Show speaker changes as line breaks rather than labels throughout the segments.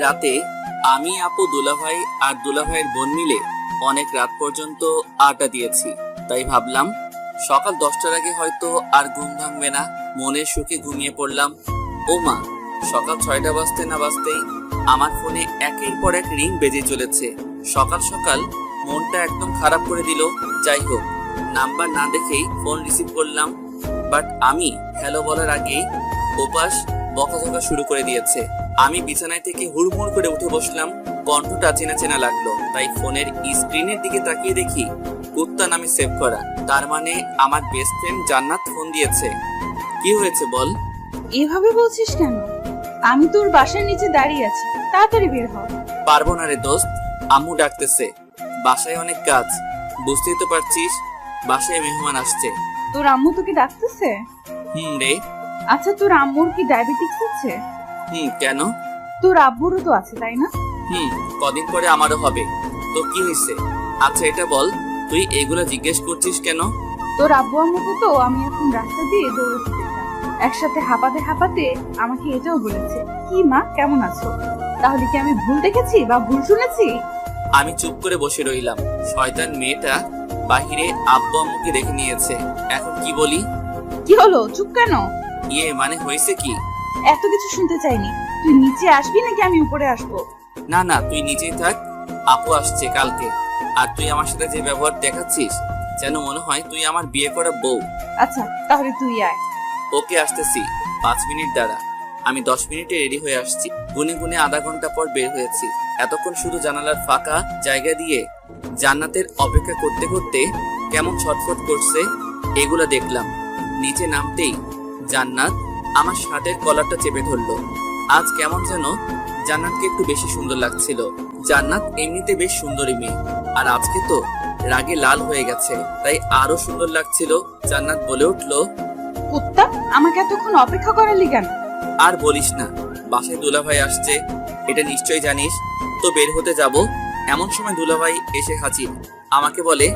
রাতে আমি, আপু, দুলাভাই আর দুলাভাইয়ের বোন মিলে অনেক রাত পর্যন্ত আড্ডা দিয়েছি। তাই ভাবলাম সকাল 10টার আগে হয়তো আর ঘুম ভাঙবে না। মনের সুখে ঘুমিয়ে পড়লাম। ও মা, সকাল 6টা বাজতে না বাজতেই আমার ফোনে একের পর এক রিং বেজে চলেছে। সকাল সকাল মনটা একদম খারাপ করে দিল। যাই হোক, নাম্বার না দেখেই ফোন রিসিভ করলাম। বাট আমি হ্যালো বলার আগেই ওপাশ বকাঝকা শুরু করে দিয়েছে। আমি বিছানায় থেকে হুড়মুড় করে উঠে বসলাম। কণ্ঠটা চেনা চেনা লাগলো, তাই ফোনের স্ক্রিনের দিকে তাকিয়ে দেখি কুত্তা নামে সেভ করা। তার মানে আমার বেস্ট ফ্রেন্ড জান্নাত ফোন দিয়েছে। কি হয়েছে বল?
এভাবে বলছিস কেন? আমি তোর বাসার নিচে দাঁড়িয়ে আছি, তাড়াতাড়ি বের হ।
পারবো না রে দোস্ত, আম্মু ডাকতেছে। বাসায় অনেক কাজ, বুঝতেই তো পারছিস। বাসায় মেহমান আসছে।
তোর আম্মু তোকে ডাকতেছে?
রে।
আচ্ছা, তোর আম্মুর কি ডায়াবেটিস আছে?
কেন?
তোর আব্বুরও তো আছে, তাই না?
কদিন পরে আমারও হবে। তো কি হয়েছে? আচ্ছা এটা বল, তুই এগুলা জিজ্ঞেস করছিস কেন?
তোর আব্বু আম্মুকে তো আমি এখন রাস্তা দিয়ে দৌড়াতে দেখলাম, একসাথে হাঁপাতে হাঁপাতে আমাকে এটাও বলেছে, কি মা কেমন আছো? তাহলে কি আমি ভুল দেখেছি বা ভুল শুনেছি?
আমি চুপ করে বসে রইলাম। শয়তান মেয়েটা বাহিরে আব্বু আম্মুকে রেখে নিয়েছে। এখন কি বলি?
কি হলো, চুপ কেন?
মানে হয়েছে কি?
এত কিছু শুনতে চাইনি। তুই নিচে আসবি নাকি আমি উপরে আসবো?
না না, তুই নিচেই থাক। আপু আসছে কালকে। আর তুই আমার সাথে যে ব্যবহার দেখাচ্ছিস, যেন মনে হয় তুই আমার বিয়ে করা বউ।
আচ্ছা তাহলে তুই আয়।
ওকে, আসতেছি। 5 মিনিট দাঁড়া। আমি 10 মিনিটে রেডি হয়ে আসছি। গুনে গুনে আধা ঘন্টা পর বের হয়েছি। এতক্ষণ শুধু জানালার ফাঁকা জায়গা দিয়ে জান্নাতের অপেক্ষা করতে করতে কেমন ছটফট করছে এগুলা দেখলাম। নিচে নামতেই জান্নাত আমার শার্টের কলারটা চেপে ধরলো। আজ কেমন যেন জান্নাতকে একটু বেশি সুন্দর লাগছিল। জান্নাত এমনিতে বেশ সুন্দরী মেয়ে, আর আজকে তো রাগে লাল হয়ে গেছে, তাই আরো সুন্দর লাগছিল। জান্নাত বলে উঠলো,
কুত্তা, আমাকে এতক্ষণ অপেক্ষা করালি কেন?
আর বলিস না, বাসায় দুলাভাই আসছে, এটা নিশ্চয়ই জানিস। তো বের হতে যাব, এমন সময় দুলাভাই এসে হাজির। আমাকে বলে,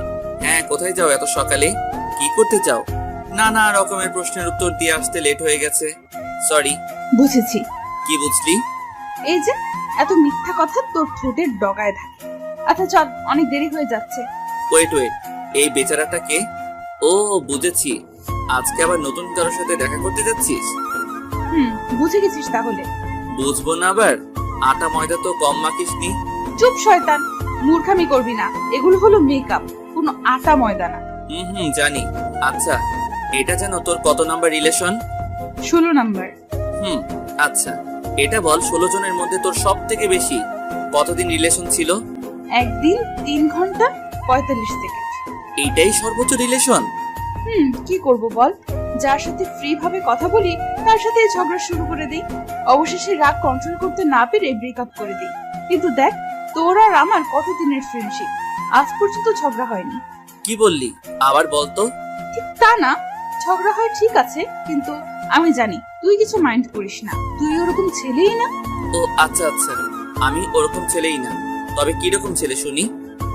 হ্যাঁ কোথায় যাও এত সকালে? কি করতে চাও? নানা রকমের প্রশ্নের উত্তর দিয়ে আসতে লেট হয়ে গেছে। সরি।
বুঝেছি।
কি বুঝলি?
এই যে এত মিথ্যা কথা তোর ঠোঁটের ডগায় থাকে। আচ্ছা চল, অনেক দেরি হয়ে যাচ্ছে।
ওয়েট, এই বেচারাটাকে? ও বুঝেছি, আজকে আবার নতুন কারোর সাথে দেখা করতে যাচ্ছিস।
বুঝে গেছিস তাহলে?
বুঝবো না আবার, আটা ময়দা তো কম মাখিসনি।
চুপ শয়তান, মূর্খামি করবি না। এগুলো হলো মেকআপ, কোনো আটা ময়দা না।
জানি। আচ্ছা, এটা যেন তোর কত নাম্বার রিলেশন?
16 নাম্বার।
আচ্ছা, এটা বল 16 জনের মধ্যে তোর সব থেকে বেশি কতদিন রিলেশন ছিল?
একদিন 3 ঘন্টা 45 সেকেন্ড।
এইটাই সর্বোচ্চ রিলেশন?
কি করব বল, যার সাথে ফ্রি ভাবে কথা বলি তার সাথে ঝগড়া শুরু করে দেই। অবশেষে রাগ কন্ট্রোল করতে না পেরে ব্রেকআপ করে দিই। কিন্তু দেখ, তোর আর আমার কতদিনের ফ্রেন্ডশিপ, আজ পর্যন্ত ঝগড়া হয়নি।
কি বললি? আবার বলতো।
ঠিক তা না, ঝগড়া হয় ঠিক আছে, কিন্তু আমি জানি তুই কিছু মাইন্ড করিস না। তুই ওরকম ছেলেই না।
ও আচ্ছা, আমি ওরকম ছেলেই না। তবে কিরকম ছেলে শুনি?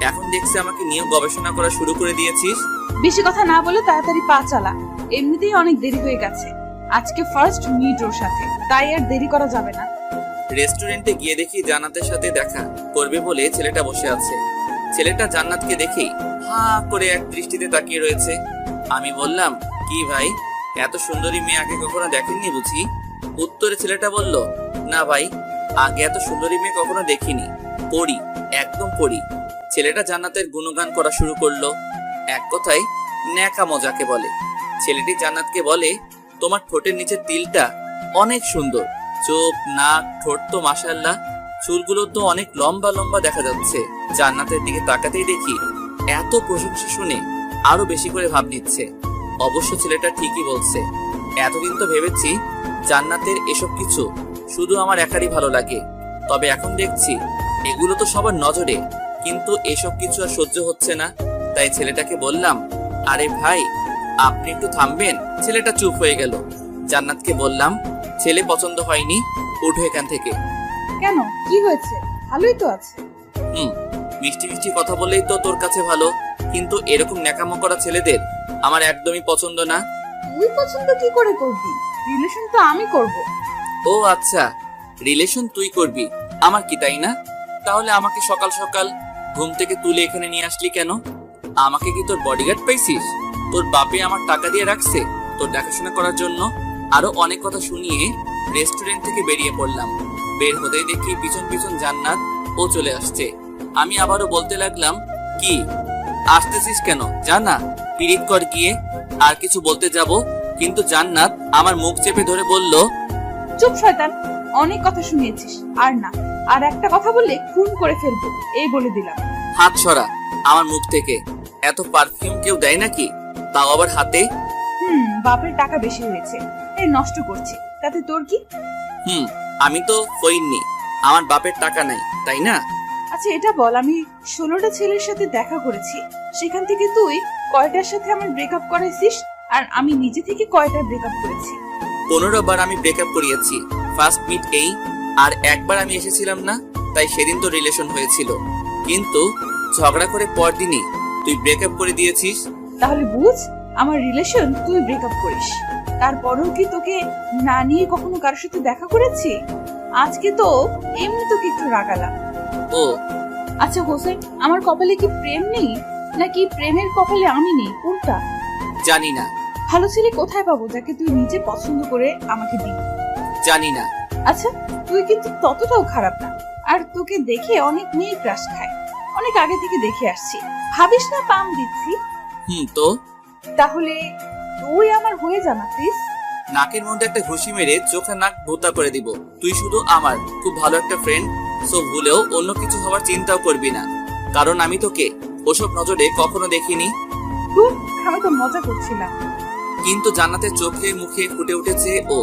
এখন দেখছি আমাকে নিয়ে গবেষণা করা শুরু করে দিয়েছিস।
বেশি কথা না বলে তাড়াতাড়ি পা চালা, এমনিতেই অনেক দেরি হয়ে গেছে। আজকে ফার্স্ট মিট ওর সাথে, তাই আর দেরি করা যাবে না।
রেস্টুরেন্টে গিয়ে দেখি জান্নাতের সাথে দেখা করবে বলে ছেলেটা বসে আছে। ছেলেটা জান্নাতকে দেখেই হা করে এক দৃষ্টিতে তাকিয়ে রয়েছে। আমি বললাম, কি ভাই, এত সুন্দরী মেয়ে আগে কখনো দেখেননি বুঝি? উত্তরে ছেলেটা বলল, না ভাই, আগে এত সুন্দরী মেয়ে কখনো দেখিনি। পড়ি, একদম পড়ি। ছেলেটা জান্নাতের গুণগান করা শুরু করলো। এক কথায় ন্যাকা মজাকে বলে। ছেলেটি জান্নাতকে বলে, তোমার ঠোঁটের নিচের তিলটা অনেক সুন্দর। চোখ, নাক, ঠোঁট তো মাশাআল্লাহ। চুলগুলো তো অনেক লম্বা লম্বা দেখা যাচ্ছে। জান্নাতের দিকে তাকাতেই দেখি এত প্রশংসা শুনে আরো বেশি করে ভাব নিচ্ছে। অবশ্য ছেলেটা ঠিকই বলছে। এতদিন তো ভেবেছি জান্নাতের এসব কিছু শুধু আমার একারই ভালো লাগে, তবে এখন দেখছি এগুলো তো সবার নজরে, কিন্তু এসব কিছু আর সহ্য হচ্ছে না। তাই ছেলেটাকে বললাম, আরে ভাই, আপনি একটু থামবেন। ছেলেটা চুপ হয়ে গেল। জান্নাতকে বললাম, ছেলে পছন্দ হয়নি, উঠো এখান থেকে।
কেন, কি হয়েছে? ভালোই তো আছে।
মিষ্টি মিষ্টি কথা বললেই তো তোর কাছে ভালো, কিন্তু এরকম ন্যাকামো করা ছেলেদের আমার একদমই পছন্দ না।
তুই পছন্দ কি করে করবি? রিলেশন তো আমি করব।
ও আচ্ছা, রিলেশন তুই করবি, আমার কি তাই না? তাহলে আমাকে সকাল সকাল ঘুম থেকে তুলে এখানে নিয়ে আসলি কেন? আমাকে কি তোর বডিগার্ড পাইছিস? তোর বাপে আমার টাকা দিয়ে রাখছে তোর দেখাশোনা করার জন্য? আরো অনেক কথা শুনিয়ে রেস্টুরেন্ট থেকে বেরিয়ে পড়লাম। বের হতেই দেখি পিছন পিছন জান্নাত ও চলে আসছে। আমি আবারও বলতে লাগলাম, কি আসতেছিস কেন? জানা পিরিত কর গিয়ে। আর কিছু বলতে যাব, কিন্তু জান্নাত আমার মুখ চেপে ধরে বলল,
চুপ শয়তান, অনেক কথা শুনিয়েছিস, আর না, আর একটা কথা বললে খুন করে ফেলবো, এই বলে দিলাম।
হাত সরা আমার মুখ থেকে। এত পারফিউম কেউ দেয় নাকি, তাও আবার হাতে?
বাপের টাকা বেশি হয়েছে তাই নষ্ট করছি, তাতে তোর কি?
আমি তো ফইননি, আমার বাপের টাকা নাই, তাই না?
আচ্ছা এটা বল, আমি 16টা ছেলের সাথে দেখা করেছি, সেখান থেকে তুই কয়টার সাথে আমার ব্রেকআপ করাইছিস? আর আমি নিজে থেকে কয়টা ব্রেকআপ করেছি?
15 বার আমি ব্রেকআপ করিয়েছি। ফার্স্ট মিট এই, আর একবার আমি এসেছিলাম না, তাই সেদিন তো রিলেশন হয়েছিল। কিন্তু ঝগড়া করে পরদিনই তুই ব্রেকআপ করে দিয়েছিস।
তাহলে বুঝ, আমার রিলেশন তুই ব্রেকআপ করিস। তারপরেও কি তোকে না নিয়ে কখনো কারোর সাথে দেখা করেছি? আজকে তো এমনি তোকে একটু রাগালাম।
ও
আচ্ছা হোসেন, আমার কপালে কি প্রেম নেই, নাকি প্রেমের কপালে আমি নেই, কোনটা?
জানি না।
ভালো ছেলে কোথায় পাবো যাকে তুই নিজে পছন্দ করে আমাকে দিবি?
জানি না।
আচ্ছা তুই কিন্তু ততটাও খারাপ না, আর তোকে দেখে অনেক মেয়ে ক্রাশ খায়, অনেক আগে থেকে দেখে আসছি, ভাবিস না পাম দিচ্ছি।
তো
তাহলে তুই আমার হয়ে জানা প্লিজ।
নাকের মধ্যে একটা ঘুষি মেরে চোখে নাক ভোতা করে দিব। তুই শুধু আমার খুব ভালো একটা ফ্রেন্ড, সো ভুলেও অন্য কিছু হওয়ার চিন্তাও করবি না, কারণ আমি তোকে ওসব নজরে কখনো দেখিনি।
তুই, আমি তো মজা করছিলাম।
কিন্তু জান্নাতের চোখে মুখে ফুটে উঠেছে ও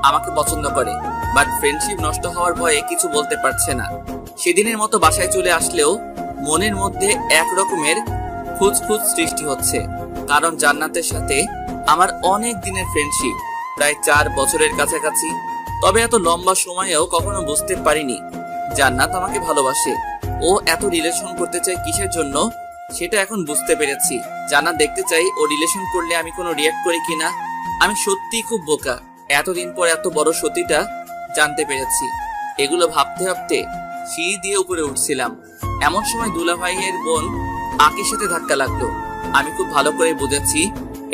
আমাকে পছন্দ করে, বাট ফ্রেন্ডশিপ নষ্ট হওয়ার ভয়ে কিছু বলতে পারছে না। সেদিনের মতো বাসায় চলে আসলেও মনের মধ্যে এক রকমের খুঁতখুঁত সৃষ্টি হচ্ছে, কারণ জান্নাতের সাথে আমার অনেক দিনের ফ্রেন্ডশিপ, প্রায় 4 বছরের কাছাকাছি। তবে এত লম্বা সময়েও কখনো বুঝতে পারিনি জান্নাত আমাকে ভালোবাসে। ও এত রিলেশন করতে চায় কিসের জন্য, সেটা এখন বুঝতে পেরেছি। জান্নাত দেখতে চাই ও রিলেশন করলে আমি কোনো রিয়াক্ট করি কিনা। আমি সত্যিই খুব বোকা, এতদিন পর এত বড় সত্যিটা জানতে পেরেছি। এগুলো ভাবতে ভাবতে সিঁড়ি দিয়ে উপরে উঠছিলাম, এমন সময় দুলাভাইয়ের বোন আকির সাথে ধাক্কা লাগলো। আমি খুব ভালো করে বুঝেছি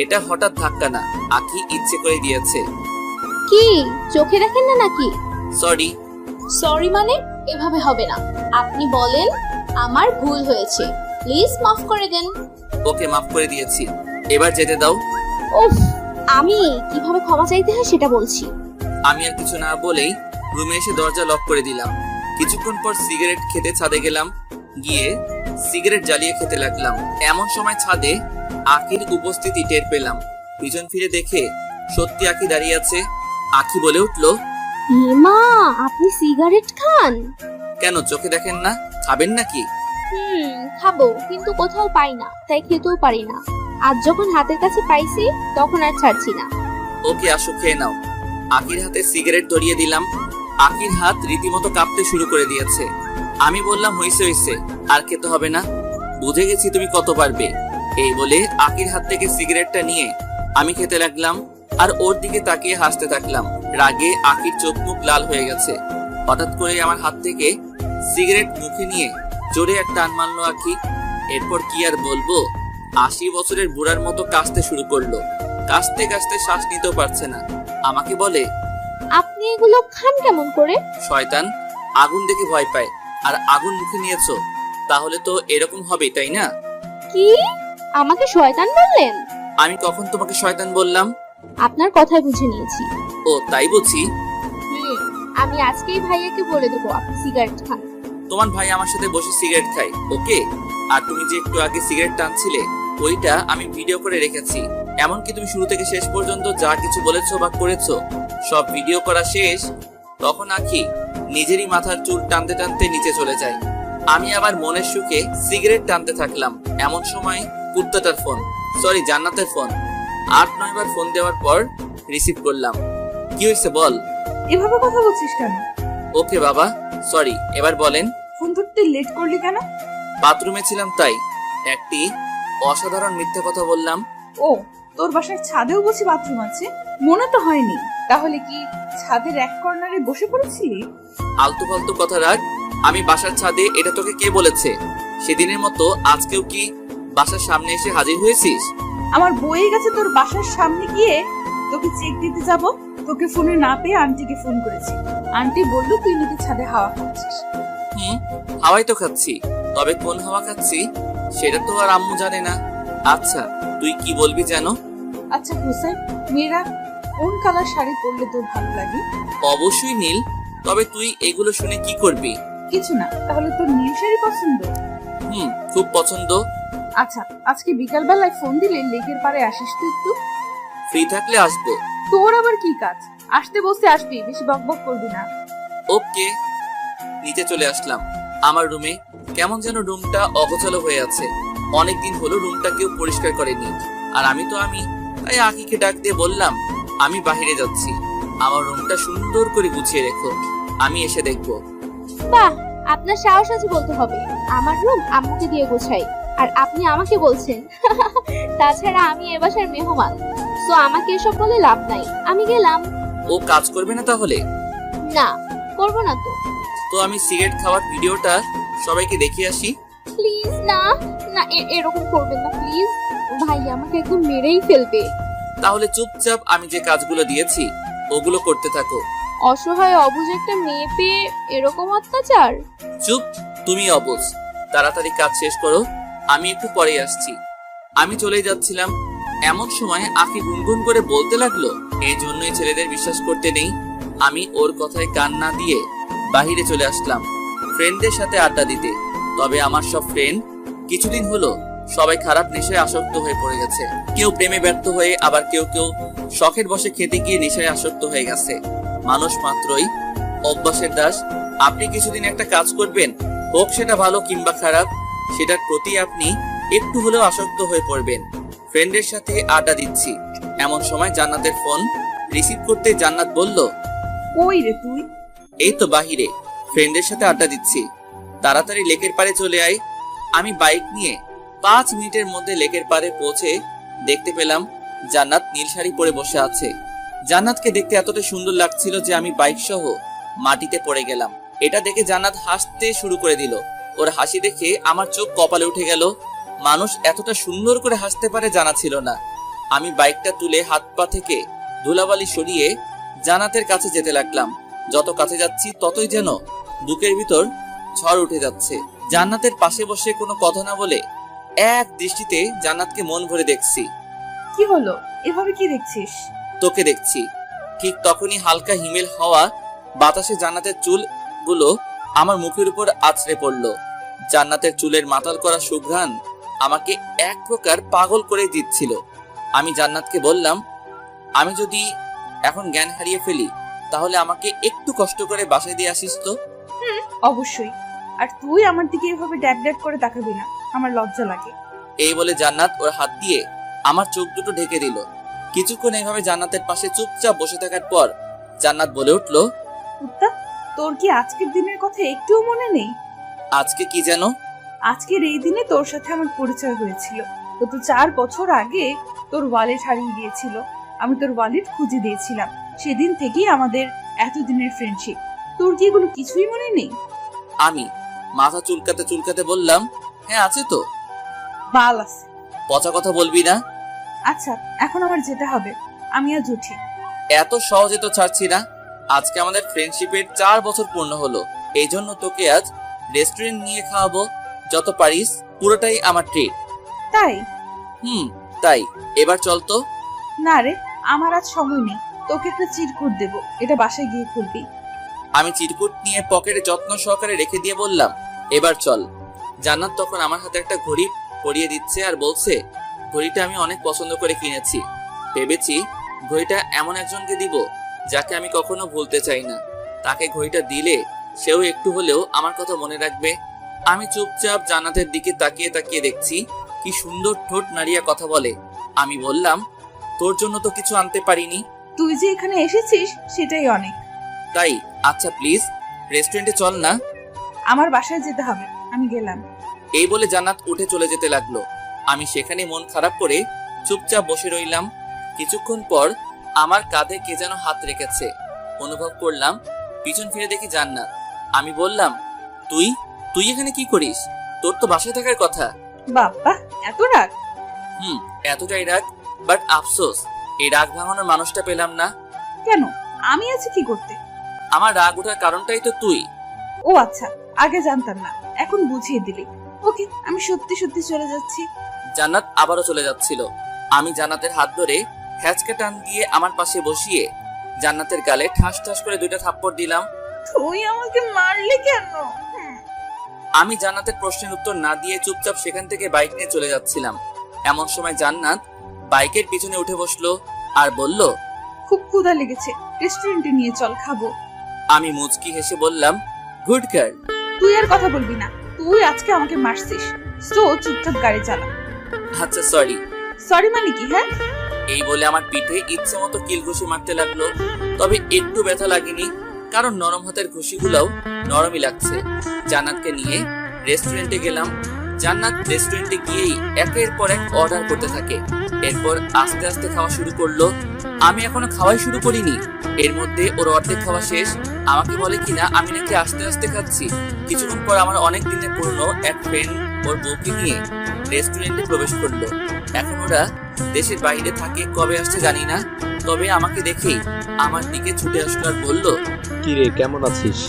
এটা হঠাৎ ধাক্কা না, আকি ইচ্ছে করে দিয়েছে।
কি চোখে দেখেন না নাকি?
সরি।
সরি মানে? এভাবে হবে না, আপনি বলেন আমার ভুল হয়েছে, প্লিজ মাফ করে দেন।
ওকে মাফ করে দিয়েছি, এবার যেতে দাও।
উফ, আমি কিভাবে ক্ষমা চাইতে হয় সেটা বলছি।
আমি আর কিছু না বলেই রুমে এসে দরজা লক করে দিলাম। কিছুক্ষণ পর সিগারেট খেতে ছাদে গেলাম, গিয়ে সিগারেট জ্বালিয়ে খেতে লাগলাম। এমন সময় ছাদে আকির উপস্থিতি টের পেলাম। পিছন ফিরে দেখে সত্যি আকি দাঁড়িয়ে আছে। আকি বলে উঠলো,
মা আপনি সিগারেট খান?
কেন চোখে দেখেন না? খাবেন নাকি?
খাবো, কিন্তু কোথাও পাই না, তাই খেতেও পারি না। আজ যখন হাতের কাছে পাইছি তখন আর ছাড়ছি না।
ওকে আসো খেয়ে নাও। আকির হাতে সিগারেট ধরিয়ে দিলাম। আকির হাত রীতিমতো কাঁপতে শুরু করে দিয়েছে। আমি বললাম, হইছে হইছে, আর খেতে হবে না, বুঝে গেছি তুমি কত পারবে। এই বলে আকির হাত থেকে সিগারেটটা নিয়ে আমি খেতে লাগলাম, আর ওর দিকে তাকিয়ে হাসতে থাকলাম। রাগে আকির চোখ মুখ লাল হয়ে গেছে। হঠাৎ করে আমার হাত থেকে সিগারেট মুখে নিয়ে জোরে এক টান মারলো আকি। এরপর কি আর বলবো, 80 বছরের বুড়ার মতো কাশতে শুরু করলো। কাশতে কাশতে শ্বাস নিতেও পারছে না। আমাকে বলে,
আপনি এগুলো খান কেমন করে?
শয়তান, আগুন দেখে ভয় পায়, আর আগুন মুখে নিয়েছো, তাহলে তো এরকম হবে, তাই না?
কি আমাকে শয়তান বললেন?
আমি কখন তোমাকে শয়তান বললাম?
আপনার কথাই বুঝে নিয়েছি।
ও তাই বুঝি।
আমি আজকেই ভাইয়াকে বলে দেবো আপনি সিগারেট খান।
তোমার ভাই আমার সাথে বসে সিগারেট খায়, ওকে? আর তুমি যে একটু আগে সিগারেট টানছিলে, ওইটা আমি ভিডিও করে রেখেছি। এমনকি তুমি শুরু থেকে শেষ পর্যন্ত যা কিছু বলেছো বা করেছো সব ভিডিও করা শেষ। তখন আখি নিজেরই মাথার চুল টানতে টানতে নিচে চলে যায়। আমি আবার মনের সুখে সিগারেট টানতে থাকলাম। এমন সময় কুত্তাটার ফোন, সরি জান্নাতের ফোন। 8-9 বার ফোন দেওয়ার পর রিসিভ করলাম। কি হয়েছে বল।
এভাবে কথা বলছিস কেন?
ওকে বাবা, সরি, এবার বলেন।
ফোন ধরতে লেট করলি কেন?
বাথরুমে ছিলাম তাই একটি অসাধারণ মিথ্যা কথা বললাম।
ও, তোর বাসার ছাদেও বুঝি বাথরুম আছে? মনে তো হয়নি। তাহলে কি ছাদের এক কর্নারে বসে পড়েছিলি?
আলতু ফালতু কথা রাখ। আমি বাসার ছাদে, এটা তোকে কে বলেছে? সেদিনের মতো আজকেও কি বাসার সামনে এসে হাজির হয়েছিস?
আমার বয়ে গেছে তোর বাসার সামনে গিয়ে তোকে চেক দিতে যাব। তোকে ফোনে না পেয়ে আন্টিকে ফোন করেছি। আন্টি বলল তুই নাকি ছাদে হাওয়া খাচ্ছিস।
হাওয়াই তো খাচ্ছি, তবে কোন হাওয়া খাচ্ছি সেটা তো আর আম্মু জানে না। আচ্ছা, তুই কি বলবি যেন?
আচ্ছা হুসেন, মেয়েরা কোন কালার শাড়ি পরলে তোর ভালো লাগে?
অবশ্যই নীল। তবে তুই এগুলো শুনে কি করবি?
কিছু না, তাহলে তোর নীল শাড়ি পছন্দ?
খুব পছন্দ।
আচ্ছা, আজকে বিকাল বেলায় ফোন দিলে লেকের পাড়ে আসিস তো একটু?
ফ্রি থাকলে আসবো।
তোর আবার কি কাজ? আসতে বসতে আসবি, বেশি বকবক করবি না।
ওকে। নিচে চলে আসলাম আমার রুমে। কেমন যেন রুমটা অগোছালো হয়ে আছে। অনেকদিন হলো রুমটা কেউ পরিষ্কার করেনি। আর আমি তাই আকিকে ডাক দিয়ে বললাম আমি বাইরে যাচ্ছি, আমার রুমটা সুন্দর করে গুছিয়ে রেখো, আমি এসে দেখবো।
বাহ, আপনার সাহস আছে বলতে হবে। আমার রুম আম্মুকে দিয়ে গোছাই, আর আপনি আমাকে বলছেন? তাছাড়া আমি এ বাসার মেহমান, তো আমাকে এসব বলে লাভ নাই। আমি গেলাম।
ও কাজ করবে না তাহলে?
না, করবো না তো।
তো আমি সিগারেট খাওয়ার ভিডিওটা সবাইকে দেখিয়ে আসি।
প্লিজ না, না এরকম করবেন না প্লিজ। ভাই আমাকে একদম মেরেই ফেলবে।
তাহলে চুপচাপ আমি যে কাজগুলো দিয়েছি ওগুলো করতে থাকো।
অসহায় অবুঝ একটা মেয়ে পেয়ে এরকম অত্যাচার?
চুপ, তুমি অবুঝ। তাড়াতাড়ি কাজ শেষ করো, আমি একটু পরে আসছি। আমি চলে যাচ্ছিলাম, এমন সময় আঁকি গুনগুন করে বলতে লাগলো এই জন্যই ছেলেদের বিশ্বাস করতে নেই। আমি ওর কথায় কান না দিয়ে বাহিরে চলে আসলাম ফ্রেন্ডদের সাথে আড্ডা দিতে। তবে আমার সব ফ্রেন্ড কিছুদিন হলো সবাই খারাপ নেশায় আসক্ত হয়ে পড়ে গেছে। কেউ প্রেমে ব্যর্থ হয়ে, আবার কেউ শখের বশে খেতে গিয়ে নেশায় আসক্ত হয়ে গেছে। মানুষ মাত্রই অভ্যাসের দাস। আপনি কিছুদিন একটা কাজ করবেন, হোক সেটা ভালো কিংবা খারাপ, সেটার প্রতি আপনি একটু হলেও আসক্ত হয়ে পড়বেন। ফ্রেন্ডের সাথে আড্ডা দিচ্ছি, এমন সময় জান্নাতের ফোন রিসিভ করতে জান্নাত বলল,
কই রে তুই?
এই তো বাহিরে, ফ্রেন্ডের সাথে আড্ডা দিচ্ছি, তাড়াতাড়ি লেকের পাড়ে চলে আয়। আমি বাইক নিয়ে 5 মিনিটের মধ্যে লেকের পাড়ে পৌঁছে দেখতে পেলাম জান্নাত নীল শাড়ি পরে বসে আছে। জান্নাতকে দেখতে এতটা সুন্দর লাগছিল যে আমি বাইক সহ মাটিতে পড়ে গেলাম। এটা দেখে জান্নাত হাসতে শুরু করে দিল। ওর হাসি দেখে আমার চোখ কপালে উঠে গেল। মানুষ এতটা সুন্দর করে হাসতে পারে জানা ছিল না। আমি বাইকটা তুলে হাত পা থেকে ধুলাবালি সরিয়ে জান্নাতের কাছে যেতে লাগলাম। যত কাছে যাচ্ছি ততই যেন বুকের ভিতর ঝড় উঠে যাচ্ছে। জান্নাতের পাশে বসে কোনো কথা না বলে এক দৃষ্টিতে জান্নাতকে মন ভরে দেখছি।
কি হলো, এভাবে কি দেখছিস?
তোকে দেখছি। ঠিক তখনই হালকা হিমেল হাওয়া বাতাসে জান্নাতের চুল গুলো আমার মুখের উপর আছড়ে পড়লো। জান্নাতের চুলের মাতাল করা সুঘ্রাণ আমাকে এক প্রকার পাগল করে দিচ্ছিল। আমি জান্নাতকে বললাম, আমি যদি এখন জ্ঞান হারিয়ে ফেলি তাহলে আমাকে একটু কষ্ট করে বাসায় দিয়ে আসিস তো?
অবশ্যই। আর তুই আমার দিকে এভাবে ড্যাব ড্যাব করে তাকাবি না, আমার লজ্জা লাগে।
এই বলে জান্নাত ওর হাত দিয়ে আমার চোখ দুটো ঢেকে দিল। কিছুক্ষণ এইভাবে জান্নাতের পাশে চুপচাপ বসে থাকার পর জান্নাত বলে উঠলো,
কুত্তা, তোর কি আজকের দিনের কথা একটুও মনে নেই?
আজকে কি যেন?
আজকের এই দিনে তোর সাথে আমার পরিচয় হয়েছিল। গত 4 বছর আগে তোর ওয়ালেট হারিয়ে গিয়েছিল। আমি তোর ওয়ালেট খুঁজে দিয়েছিলাম। সেদিন থেকেই আমাদের এতদিনের ফ্রেন্ডশিপ। তোর কি এগুলো কিছুই মনে নেই?
আমি মাথা চুলকাতে চুলকাতে বললাম, হ্যাঁ আছে তো।
বাল আছে।
পচা কথা বলবি না।
আচ্ছা, এখন আমার যেতে হবে, আমি আজ উঠি।
এত সহজে তো ছাড়ছি না। আজকে আমাদের ফ্রেন্ডশিপের 4 বছর পূর্ণ হলো। এই জন্য তোকে আজ রেস্টুরেন্ট নিয়ে খাওয়াবো। যত পারিস পুরোটাই আমার ট্রিট।
তাই?
তাই। এবার চল তো।
না রে, আমার আজ সময় নেই। তোকে একটা চিরকুট দেবো, এটা বাসায় গিয়ে খুলবি।
আমি চিরকুট নিয়ে পকেটে যত্ন সহকারে রেখে দিয়ে বললাম, এবার চল। জান্নাত তখন আমার হাতে একটা ঘড়ি পরিয়ে দিচ্ছে আর বলছে, ঘড়িটা আমি অনেক পছন্দ করে কিনেছি। ভেবেছি ঘড়িটা এমন একজনকে দিব যাকে আমি কখনো ভুলতে চাই না। তাকে ঘড়িটা দিলে সেও একটু হলেও আমার কথা মনে রাখবে। আমি চুপচাপ জান্নাতের দিকে তাকিয়ে তাকিয়ে দেখছি কি সুন্দর ঠোঁট নাড়িয়া কথা বলে। আমি বললাম, তোর জন্য তো কিছু আনতে পারিনি।
তুই যে এখানে এসেছিস সেটাই অনেক।
তাই? আচ্ছা প্লিজ রেস্টুরেন্টে চল না।
আমার বাসায় যেতে হবে, আমি গেলাম।
এই বলে জান্নাত উঠে চলে যেতে লাগলো। আমি সেখানে মন খারাপ করে চুপচাপ বসে রইলাম। কিছুক্ষণ পর আমার কাঁধে কে যেন হাত রেখেছে। অনুভব করলাম পিছন ফিরে দেখি জান্নাত। আমি বললাম, তুই তুই এখানে কি করিস? তোর তো বাসায় থাকার কথা।
বাবা, এত রাগ?
এতটাই রাগ, বাট আফসোস এই রাগ ভাঙানোর মানুষটা পেলাম না।
কেন? আমি আছি কি করতে?
আমার রাগ ওঠার কারণটাই তো তুই।
ও আচ্ছা, আগে জানতাম না, এখন বুঝিয়ে দিলি। ওকে, আমি সত্যি সত্যি চলে যাচ্ছি।
জান্নাত আবারও চলে যাচ্ছিল। আমি জান্নাতের হাত ধরে হ্যাচকে টান দিয়ে আমার পাশে বসিয়ে জান্নাতের গালে ঠাস ঠাস করে 2টা থাপ্পড় দিলাম।
তুই আমাকে মারলি কেন?
আমি জান্নাতের প্রশ্নের উত্তর না দিয়ে চুপচাপ সেখান থেকে বাইক নিয়ে চলে যাচ্ছিলাম। এমন সময় জান্নাত বাইকের পিছনে উঠে বসলো আর বলল,
খুব ক্ষুধা লেগেছে, রেস্টুরেন্টে নিয়ে চল, খাবো।
আমি মুচকি হেসে বললাম, গুড গার্ল।
তুই আর কথা বলবি না, তুই আজকে আমাকে মারছিস, তো চুপচাপ গাড়ি চালা।
আচ্ছা সরি।
সরি মানে কি? হ্যাঁ,
এই বলে আমার পিঠে ইচ্ছে মতো কিল ঘুষি মারতে লাগলো। তবে একটু ব্যথা লাগেনি, কারণ নরম হাতের ঘুষিগুলোও নরমই লাগছে। জান্নাতকে নিয়ে রেস্টুরেন্টে গেলাম। জান্নাত রেস্টুরেন্টে গিয়েই একের পর এক অর্ডার করতে থাকে। এরপর আস্তে আস্তে খাওয়া শুরু করলো। আমি এখনো খাওয়াই শুরু করিনি, এর মধ্যে ওর অর্ধেক খাওয়া শেষ। আমাকে বলে কিনা আমি নাকি আস্তে আস্তে খাচ্ছি। কিছুক্ষণ পর আমার অনেক দিনের পুরনো এক ফ্রেন্ড ওর বউকে নিয়ে রেস্টুরেন্টে প্রবেশ করলো। এখন ওরা দেশের বাইরে থাকে, কবে আসছে জানি না। তবে আমাকে দেখেই আমার দিকে ছুটে আসলো আর বলল,
কি রে, কেমন আছিস?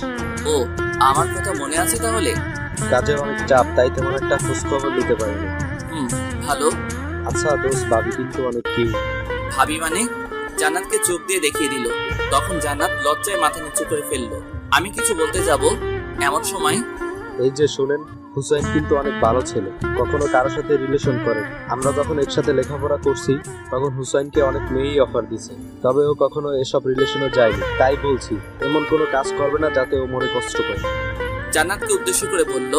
ও, আমার কথা মনে আছে তাহলে?
কাজের অনেক চাপ, তাই তেমন একটা খোঁজ খবর নিতে পারিনি।
ভালো।
আচ্ছা দোস্ত, ভাবি কিন্তু অনেক কিউট।
ভাবি মানে? জান্নাতকে চোখ দিয়ে দেখিয়ে দিল। তখন জান্নাত লজ্জায় মাথা নিচু করে ফেললো। আমি কিছু বলতে যাব, এমন সময়
এই যে শুনেন, হুসাইন কিন্তু অনেক ভালো ছেলে, কখনো কারোর সাথে রিলেশন করে। আমরা যখন একসাথে লেখাপড়া করছি তখন হুসাইনকে অনেক মেয়েই অফার দিছে, তবে ও কখনো এসব রিলেশনে যায়নি। তাই বলছি, এমন কোনো কাজ করবে না যাতে ও মনে কষ্ট পায়।
জান্নাতকে উদ্দেশ্য করে বলল।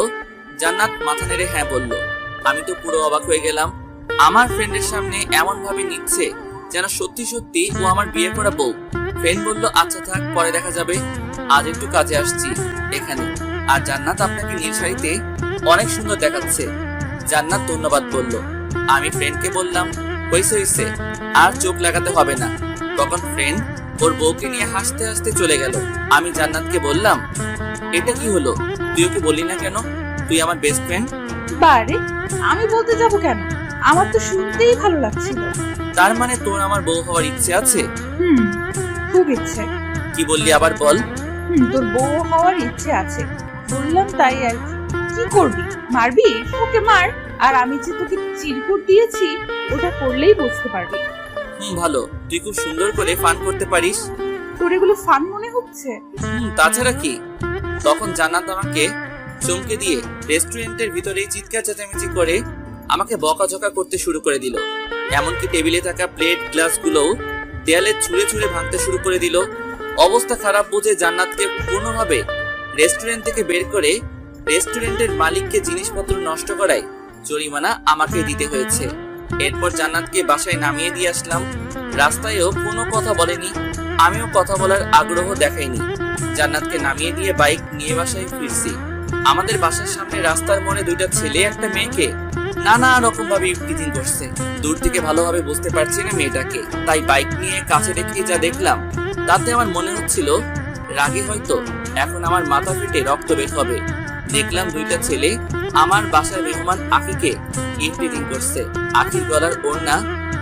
জান্নাত মাথা নেড়ে হ্যাঁ বলল। আমি তো পুরো অবাক হয়ে গেলাম। আমার ফ্রেন্ডের সামনে এমন ভাবে নিচ্ছে যেন সত্যি সত্যি ও আমার বিয়ে করা বউ। ফ্রেন্ড বলল, আচ্ছা থাক, পরে দেখা যাবে, আজ একটু কাজে আসছি এখানে। আর জান্নাত আপনাকে নীল শাড়িতে অনেক সুন্দর দেখাচ্ছে। জান্নাত ধন্যবাদ বলল। আমি ফ্রেন্ডকে বললাম, হয়েছে, আর চোখ লাগাতে হবে না। তখন ফ্রেন্ড ওর বউকে নিয়ে হাসতে হাসতে চলে গেল। আমি জান্নাতকে বললাম, এটা কি হলো? তুই ওকে বললি না কেন তুই আমার বেস্ট ফ্রেন্ড?
বারে, আমি বলতে যাব কেন? আমার তো শুনতেই ভালো লাগছিল।
তার মানে তোর আমার বউ হওয়ার ইচ্ছে আছে?
খুব ইচ্ছে।
কি বললি আবার বল?
তোর বউ হওয়ার ইচ্ছে আছে বললাম, তাই আর কি। কি করবি? মারবি? ওকে মার। আর আমি যে তোকে চিরকুট দিয়েছি, ওটা করলেই বুঝতে পারবি।
ভালো, তুই খুব সুন্দর করে ফান করতে পারিস।
তোর এগুলো ফান মনে হচ্ছে?
তাছাড়া কি? তখন জান্নাত আমাকে চমকে দিয়ে রেস্টুরেন্টের ভিতরেই চিৎকার চেঁচামেচি করে আমাকে বকাঝকা করতে শুরু করে দিল। এমনকি টেবিলে থাকা প্লেট গ্লাসগুলোও দেয়ালে ছুঁড়ে ছুঁড়ে ভাঙতে শুরু করে দিল। অবস্থা খারাপ বুঝে জান্নাতকে কোনোভাবে রেস্টুরেন্ট থেকে বের করে রেস্টুরেন্টের মালিককে জিনিসপত্র নষ্ট করায় জরিমানা আমাকে দিতে হয়েছে। এরপর জান্নাতকে বাসায় নামিয়ে দিয়ে আসলাম। রাস্তায়ও কোনো কথা বলেনি, আমিও কথা বলার আগ্রহ দেখাইনি। জান্নাতকে নামিয়ে দিয়ে বাইক নিয়ে বাসায় ফিরছি। আমাদের বাসার সামনে রাস্তার মোড়ে 2টা ছেলে একটা মেয়েকে নানা রকম ভাবে ইফটিজিং করছে। দূর থেকে ভালোভাবে বুঝতে পারছি না মেয়েটাকে, তাই বাইক নিয়ে কাছে দেখে যা দেখলাম তাতে আমার মনে হচ্ছিল রাগে হয়তো এখন আমার মাথা ফেটে রক্ত বের হবে। দেখলাম 2টা ছেলে আমার বাসার মেহমান আখিকে ইফটিজিং করছে। আখির গলার ওড়না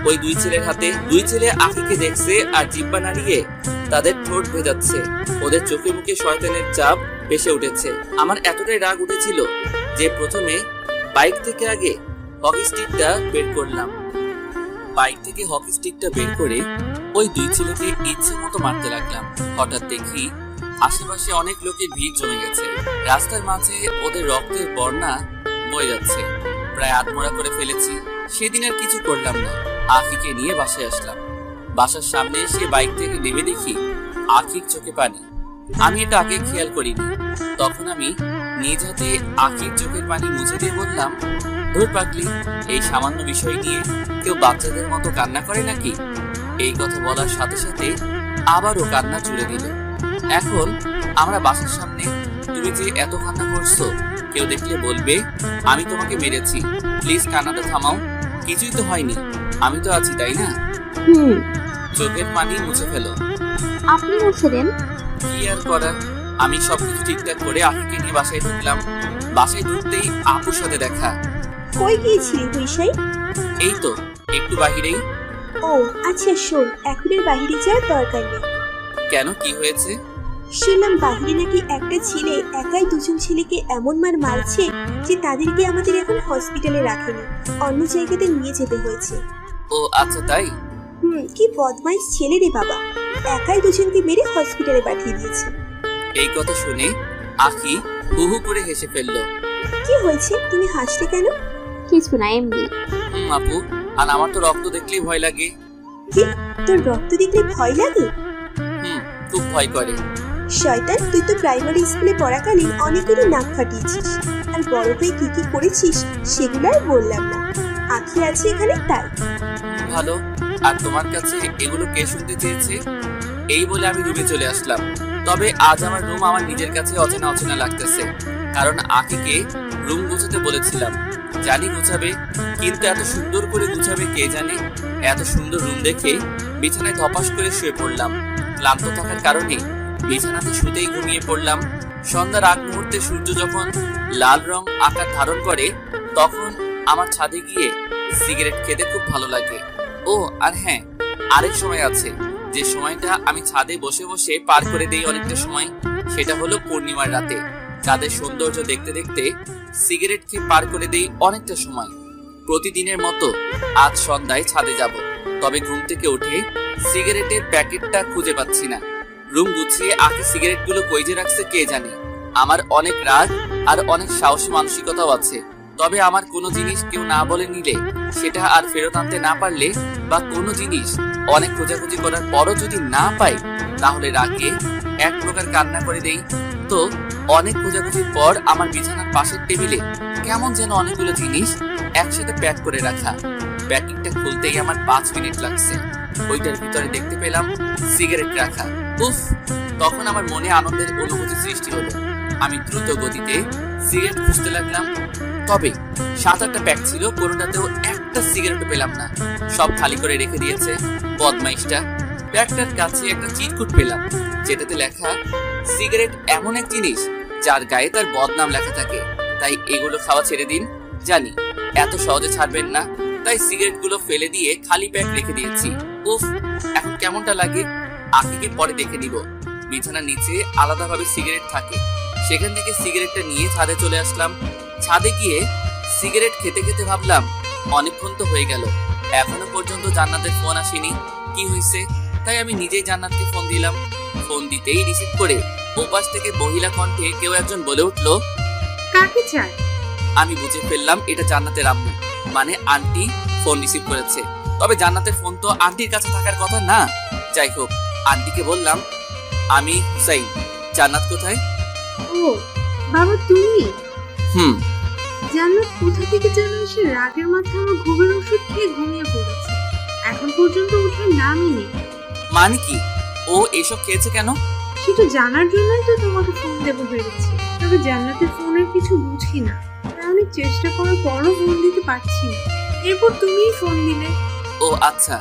ওই 2 ছেলের হাতে। 2 ছেলে আখিকে দেখছে আর জিহ্বা নাড়িয়ে তাদের ঠোঁট ভেজাচ্ছে। ওদের চোখে মুখে শয়তানের চাপ ভেসে উঠেছে। আমার এতটাই রাগ উঠেছিল যে প্রথমে বাইক থেকে আগে হকি স্টিকটা বের করলাম। বাইক থেকে হকি স্টিকটা বের করে ওই 2 ছেলেকে ইচ্ছে মতো মারতে লাগলাম। হঠাৎ দেখি আশেপাশে অনেক লোকের ভিড় জমে গেছে। রাস্তার মাঝে ওদের রক্তের বন্যা বয়ে যাচ্ছে। প্রায় আধমরা করে ফেলেছি। সেদিন আর কিছু করলাম না, আখিকে নিয়ে বাসায় আসলাম। বাসার সামনে এসে বাইক থেকে নেমে দেখি আখির চোখে পানি। আমি এটা আগে খেয়াল করিনি। তখন আমি নিজ হাতে আখির চোখের পানি মুছে দিয়ে বললাম, ধুর পাগলি, এই সামান্য বিষয় নিয়ে কেউ বাচ্চাদের মতো কান্না করে নাকি? এই কথা বলার সাথে সাথে আবারও কান্না জুড়ে দিল। এখন আমরা বাসার সামনে, তুমি যে এত কান্না করছো, কেউ দেখলে বলবে আমি তোমাকে মেরেছি। প্লিজ কান্নাটা থামাও, কিছুই তো হয়নি, আমি তো আছি, তাই না? চোখের পানি মুছে ফেলো।
আপনি মুছে দেন।
কি আর করার, আমি সবকিছু ঠিকঠাক করে আখিকে নিয়ে বাসায় ঢুকলাম। বাসায় ঢুকতেই আপুর সাথে দেখা।
কই গিয়েছিলি হুইসাই?
এই তো একটু বাহিরেই।
ও আচ্ছা শোন, এখন আর বাহিরে যাওয়ার দরকার নেই।
কেন, কি হয়েছে?
শুনলাম বাহিরে নাকি একটা ছেলে একাই দুজন ছেলেকে এমন মার মারছে যে তাদেরকে আমাদের এখন হসপিটালে রাখেনি, অন্য জায়গাতে নিয়ে যেতে হয়েছে।
ও আচ্ছা তাই।
কি বদমাইশ ছেলে রে বাবা, একাই দুজনকে মেরে হসপিটালে পাঠিয়ে দিয়েছে।
এই কথা শুনে আখি হু হু করে হেসে ফেললো।
কি হয়েছে, তুমি হাসলে কেন?
কিছু না, এমনি।
আপু, আর আমার তো রক্ত দেখলেই ভয় লাগে।
কি, তোর রক্ত দেখলে ভয় লাগে?
খুব ভয় করে।
শয়তান, তুই তো প্রাইমারি স্কুলে পড়াকালীন অনেকেরই নাক ফাটিয়েছিস, আর বড় হয়ে কি কি করেছিস সেগুলো আর বললাম না। আখি আছে এখানে তাই।
ভালো, আর তোমার কাছে এগুলো কে শুনতে চেয়েছে? এই বলে আমি রুমে চলে আসলাম। তবে আজ আমার রুম আমার নিজের কাছে অচেনা অচেনা লাগতেছে, কারণ আখিকে রুম গুছাতে বলেছিলাম। জানি গুছাবে, কিন্তু এত সুন্দর করে গুছাবে কে জানে। এত সুন্দর রুম দেখে বিছানায় ধপাস করে শুয়ে পড়লাম। ক্লান্ত থাকার কারণে বিছানাতে শুতেই ঘুমিয়ে পড়লাম। সন্ধ্যার আগ মুহূর্তে সূর্য যখন লাল রং আকার ধারণ করে, তখন আমার ছাদে গিয়ে সিগারেট খেতে খুব ভালো লাগে। ও আর হ্যাঁ, আরেক সময় আছে, যে সময়টা আমি ছাদে বসে বসে পার করে দেই অনেকটা সময়, সেটা হলো পূর্ণিমার রাতে। চাঁদের সৌন্দর্য দেখতে দেখতে সিগারেট খেয়ে পার করে দেই অনেকটা সময়। প্রতিদিনের মতো আজ সন্ধ্যায় ছাদে যাব, তবে ঘুম থেকে উঠে সিগারেটের প্যাকেটটা খুঁজে পাচ্ছি না। রুম গুছিয়ে আগে সিগারেটগুলো কই যে রাখছে কে জানে। আমার অনেক রাগ আর অনেক সাহসী মানসিকতাও আছে, তবে আমার কোনো জিনিস কেউ না বলে নিলে, সেটা আর ফেরত আনতে না পারলে, বা কোনো জিনিস অনেক খোঁজাখুঁজি করার পরও যদি না পাই, তাহলে রাগে এক প্রকার কান্না করে দেই। তো অনেক খোঁজাখুঁজির পর আমার বিছানার পাশের টেবিলে কেমন যেন অনেকগুলো জিনিস একসাথে প্যাক করে রাখা। প্যাকিংটা খুলতেই আমার 5 মিনিট লাগছে। ওইটার ভিতরে দেখতে পেলাম সিগারেট রাখা। উফ, তখন আমার মনে আনন্দের অনুভূতি সৃষ্টি হলো। আমি দ্রুত গতিতে সিগারেট খুঁজতে লাগলাম, তবে 7-8টা প্যাক ছিল, কোনোটাতেও একটা সিগারেটও পেলাম না। সব খালি করে রেখে দিয়েছে বদমাইশটা। প্যাকটার কাছে একটা চিরকুট পেলাম, যেটাতে লেখা সিগারেট এমন এক জিনিস যার গায়ে তার বদনাম লেখা থাকে, তাই এগুলো খাওয়া ছেড়ে দিন। জানি এত সহজে ছাড়বেন না, তাই সিগারেট গুলো ফেলে দিয়ে খালি প্যাক রেখে দিয়েছি। উফ, এখন কেমনটা লাগে আখিকে পরে দেখে নিব। বিছানার নিচে আলাদাভাবে সিগারেট থাকে, সেখান থেকে সিগারেটটা নিয়ে ছাদে চলে আসলাম। ছাদে গিয়ে সিগারেট খেতে খেতে ভাবলাম, অনেকক্ষণ তো হয়ে গেল, এখনো পর্যন্ত জান্নাতের ফোন আসেনি, কি হয়েছে? তাই আমি নিজেই জান্নাতকে ফোন দিলাম। ফোন দিতেই রিসিভ করে ওপাশ থেকে মহিলা কণ্ঠে কেউ একজন বলে উঠলো,
কাকে চায়?
আমি বুঝে ফেললাম এটা জান্নাতের আম্মু, মানে আন্টি ফোন রিসিভ করেছে। তবে জান্নাতের ফোন তো আন্টির কাছে থাকার কথা না। যাই হোক, আন্টিকে বললাম, আমি হুসাইন, জান্নাত কোথায়?
ও বাবা, তুমি?
হুম।
জান্নাত কোথা থেকে যেন এসে রাগের মাথায় আমার ঘুমের ওষুধ খেয়ে ঘুমিয়ে পড়েছে, এখন পর্যন্ত ওঠার নামই নেই।
মানে কি, ও এসব খেয়েছে কেন?
সেটা জানার জন্যই তো তোমাকে ফোন দেবো ভেবেছি, তবে জান্নাতের ফোনের কিছু বুঝি না, তাই অনেক চেষ্টা করার পরও ফোন দিতে পারছি না। এরপর তুমিই ফোন দিলে।
ও আচ্ছা,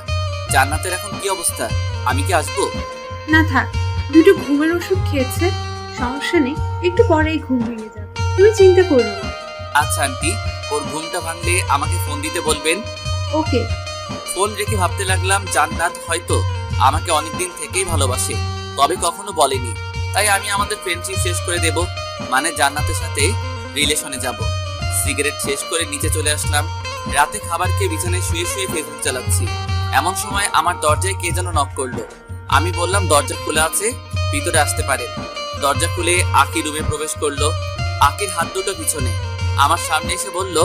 জান্নাতের এখন কি অবস্থা? আমি কি আসবো?
না থাক, দুটো ঘুমের ওষুধ খেয়েছে, সমস্যা নেই, একটু পরেই ঘুম ভেঙে যাবে, তুমি চিন্তা করো না।
আচ্ছা আন্টি, ওর ঘুমটা ভাঙলে আমাকে ফোন দিতে বলবেন।
ওকে।
ফোন রেখে ভাবতে লাগলাম, জান্নাত হয়তো আমাকে অনেকদিন থেকেই ভালোবাসে, তবে কখনো বলেনি। তাই আমি আমাদের ফ্রেন্ডশিপ শেষ করে দেব, মানে জান্নাতের সাথে রিলেশনে যাব। সিগারেট শেষ করে নিচে চলে আসলাম। রাতে খাবার খেয়ে বিছানায় শুয়ে শুয়ে ফেসবুক চালাচ্ছি। এমন সময় আমার দরজায় কে যেন নক করলো। আমি বললাম দরজা খোলা আছে, ভিতরে আসতে পারেন। দরজা খুলে আকি রুমে প্রবেশ করলো। আকির হাত দুটো পিছনে, আমার সামনে এসে বলল,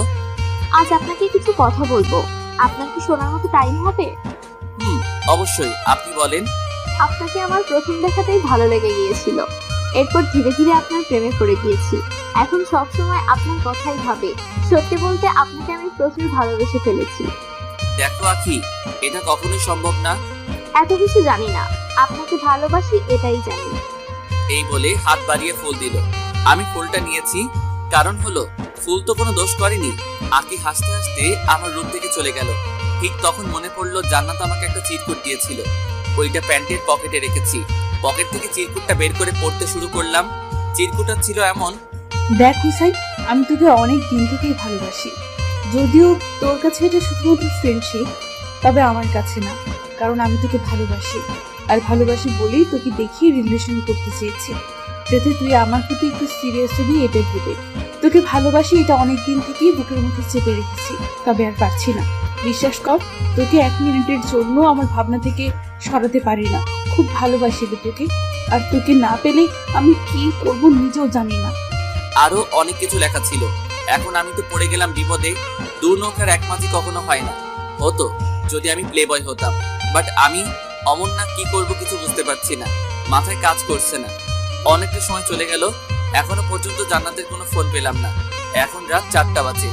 আজ আপনাকে কিছু কথা বলবো, আপনার কি শোনার মতো টাইম হবে?
অবশ্যই, আপনি বলেন।
আপনাকে আমার প্রথম দেখাতেই ভালো লেগে গিয়েছিল, এরপর ধীরে ধীরে আপনার প্রেমে পড়ে গিয়েছি। এখন সবসময় আপনার কথাই ভাবে। সত্যি বলতে আপনাকে আমি প্রচুর ভালোবেসে ফেলেছি।
দেখো আখি, এটা কখনোই সম্ভব না।
এত কিছু জানি না, আপনাকে ভালোবাসি এটাই জানি।
এই বলে হাত বাড়িয়ে ফুল দিল। আমি ফুলটা নিয়েছি, কারণ হলো ফুল তো কোনো দোষ করেনি। আকি হাসতে হাসতে আমার রুম থেকে চলে গেল। ঠিক তখন মনে পড়লো জান্নাত আমাকে একটা চিরকুট দিয়েছিল, ওইটা প্যান্টের পকেটে রেখেছি। পকেট থেকে চিরকুটটা বের করে পড়তে শুরু করলাম। চিরকুটটা ছিল এমন:
দেখ হুসাইন, আমি তোকে অনেক দিন থেকেই ভালোবাসি। যদিও তোর কাছে এটা শুধুমাত্র ফ্রেন্ডশিপ, তবে আমার কাছে না, কারণ আমি তোকে ভালোবাসি। আর ভালোবাসি বলেই তোকে দেখিয়ে রিলেশন করতে চেয়েছি, যাতে তুই আমার প্রতি একটু সিরিয়াস হবি, এটাই ভেবে। তোকে ভালোবাসি এটা অনেক দিন থেকেই বুকের মধ্যে চেপে রেখেছি, তবে আর পারছি না। বিশ্বাস কর, তোকে 1 মিনিটের জন্য আমার ভাবনা থেকে সরাতে পারি না। খুব ভালোবাসি রে তোকে, আর তোকে না পেলে আমি কি করব নিজেও জানি না।
আরো অনেক কিছু লেখা ছিল। এখন আমি তো পড়ে গেলাম বিপদে। দু নৌকার এক মাঝি কখনো হয় না। হতো যদি আমি প্লে বয় হতাম, বাট আমি অমন না, কি করব কিছু বুঝতে পারছি না, মাথায় কাজ করছে না। অনেকটা সময় চলে গেল, এখনো পর্যন্ত জান্নাতের কোনো ফোন পেলাম না। এখন রাত 4টা বাজে,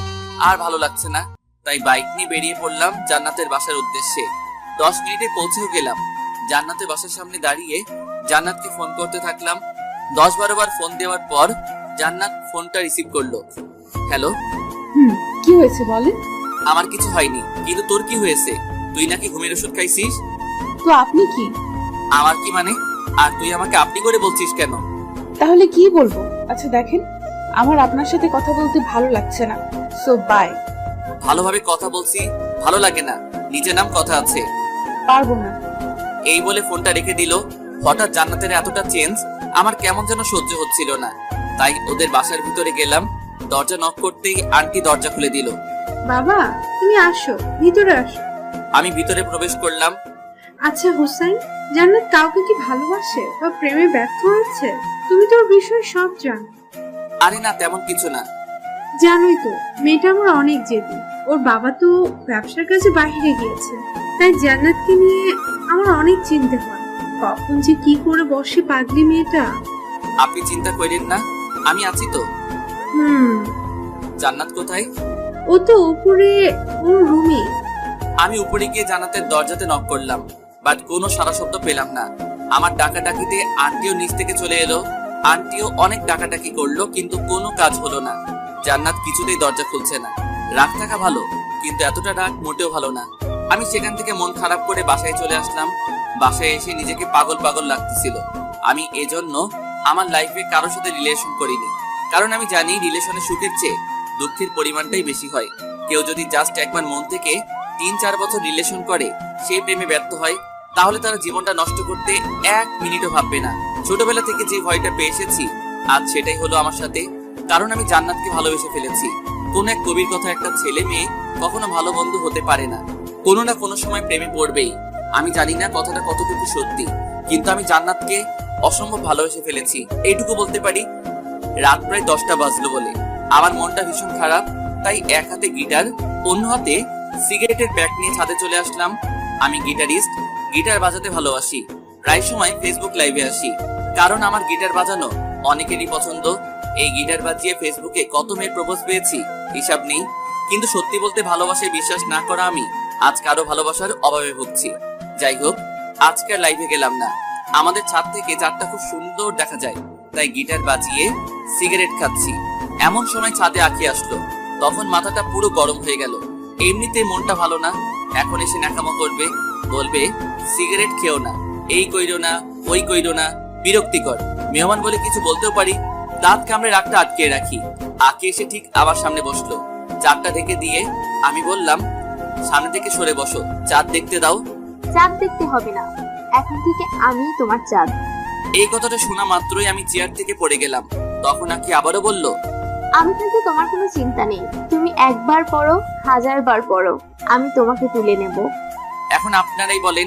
আর ভালো লাগছে না, তাই বাইক নিয়ে বেরিয়ে পড়লাম জান্নাতের বাসার উদ্দেশ্যে। 10 মিনিটে পৌঁছেও গেলাম। জান্নাতের বাসার সামনে দাঁড়িয়ে জান্নাতকে ফোন করতে থাকলাম। 10-12 বার ফোন দেওয়ার পর জান্নাত ফোনটা রিসিভ করলো। হ্যালো।
কি হয়েছে বলে?
আমার কিছু হয়নি, কিন্তু তোর কি হয়েছে? তুই নাকি ঘুমের ওষুধ খাইছিস।
তো আপনি কি?
আমার কি মানে? আর তুই আমাকে আপনি করে বলছিস কেন?
তাহলে কি বলবো? আচ্ছা দেখেন, আমার আপনার সাথে কথা বলতে ভালো লাগছে না, সো বাই।
ভালোভাবে কথা বলছি, ভালো লাগে না, নিচে নাম, কথা আছে।
পারবো না।
এই বলে ফোনটা রেখে দিল। হঠাৎ জান্নাতের এতটা চেঞ্জ আমার কেমন যেন সহ্য হচ্ছিল না, তাই ওদের বাসার ভিতরে গেলাম। দরজা নক করতেই আন্টি দরজা খুলে দিল।
বাবা, তুমি আসো, ভিতরে আসো।
আমি ভিতরে প্রবেশ করলাম।
আচ্ছা হুসাইন, জান্নাত কাউকে কি ভালোবাসে বা প্রেমে ব্যর্থ হয়েছে? তুমি তোর বিষয়ে সব জানো।
আরে না, তেমন কিছু না।
জানোই তো, মেয়েটা আমার অনেক জেদি। ওর বাবা তো ব্যবসার কাজে বাইরে গিয়েছে, তাই জান্নাতকে নিয়ে আমার অনেক চিন্তা হয়। কখন যে কি করে বসে পাগলি মেয়েটা।
আপনি চিন্তা করেন না, আমি আছি তো। জান্নাত কোথায়?
ও তো উপরে, ওর রুমে।
আমি উপরে গিয়ে জান্নাতের দরজাতে নক করলাম, বাট কোনো সারা শব্দ পেলাম না। আমার ডাকাডাকিতে আন্টিও নিচ থেকে চলে এলো। আন্টিও অনেক ডাকাডাকি করলো, কিন্তু কোনো কাজ হলো না। জান্নাত কিছুতেই দরজা খুলছে না। রাগ থাকা ভালো, কিন্তু এতটা রাগ মোটেও ভালো না। আমি সেখান থেকে মন খারাপ করে বাসায় চলে আসলাম। বাসায় এসে নিজেকে পাগল পাগল লাগতেছিল। আমি এজন্য আমার লাইফে কারোর সাথে রিলেশন করিনি, কারণ আমি জানি রিলেশনের সুখের চেয়ে দুঃখের পরিমাণটাই বেশি হয়। কেউ যদি জাস্ট একবার মন থেকে 3-4 বছর রিলেশন করে, সেই প্রেমে ব্যর্থ হয়, তাহলে তারা জীবনটা নষ্ট করতে 1 মিনিটও ভাববে না। ছোটবেলা থেকে যে ভয়টা পেয়ে এসেছি, আজ সেটাই হলো আমার সাথে। কারণ আমি জান্নাতকে ভালোবেসে ফেলেছি। কোন এক কবির কথা, একটা ছেলে মেয়ে কখনো ভালো বন্ধু হতে পারে না, কোনো না কোনো সময় প্রেমে পড়বেই। আমি জানি না কথাটা কতটুকু সত্যি, কিন্তু আমি জান্নাতকে অসম্ভব ভালোবেসে ফেলেছি, এইটুকু বলতে পারি। রাত প্রায় 10টা বাজলো বলে আমার মনটা ভীষণ খারাপ, তাই এক হাতে গিটার, অন্য হাতে সিগারেটের প্যাক নিয়ে ছাদে চলে আসলাম। আমি গিটারিস্ট, গিটার বাজাতে ভালোবাসি। প্রায় সময় ফেসবুক লাইভে আসি, কারণ আমার গিটার বাজানো অনেকেরই পছন্দ। এই গিটার বাজিয়ে ফেসবুকে কত মেয়ের প্রপোজ পেয়েছি, হিসাব নেই। কিন্তু সত্যি বলতে ভালোবাসায় বিশ্বাস না করা আমি আজ কারো ভালোবাসার অভাবে ভুগছি। যাই হোক, আজকে আর লাইভে গেলাম না। আমাদের ছাদ থেকে চাঁদটা খুব সুন্দর দেখা যায়, তাই গিটার বাজিয়ে সিগারেট খাচ্ছি। এমন সময় ছাদে আঁকি আসলো, তখন মাথাটা পুরো গরম হয়ে গেল। এমনিতে মনটা ভালো না, এখন এসে ন্যাকামো করবে, বলবে সিগারেট খেও না, এই কইরো না, ওই কইরো না, বিরক্তিকর। মেহমান বলে কিছু বলতেও পারি, দাঁত কামড়ে রাগটা আটকে রাখি। আঁকি এসে ঠিক আবার সামনে বসলো, চাঁদটা ঢেকে দিয়ে আমি বললাম, সামনে থেকে সরে বসো, চাঁদ দেখতে দাও।
চাঁদ দেখতে হবে না, এখন থেকে আমি তোমার চাঁদ।
এই কথাটা শোনা মাত্রই আমি চেয়ার থেকে পড়ে গেলাম। তখন আঁকি আবারও বলল,
আমি কিন্তু তোমার কোনো চিন্তা নেই, তুমি একবার পড়ো, 1000 বার পড়ো, আমি তোমাকে তুলে নেব।
এখন আপনারাই বলেন,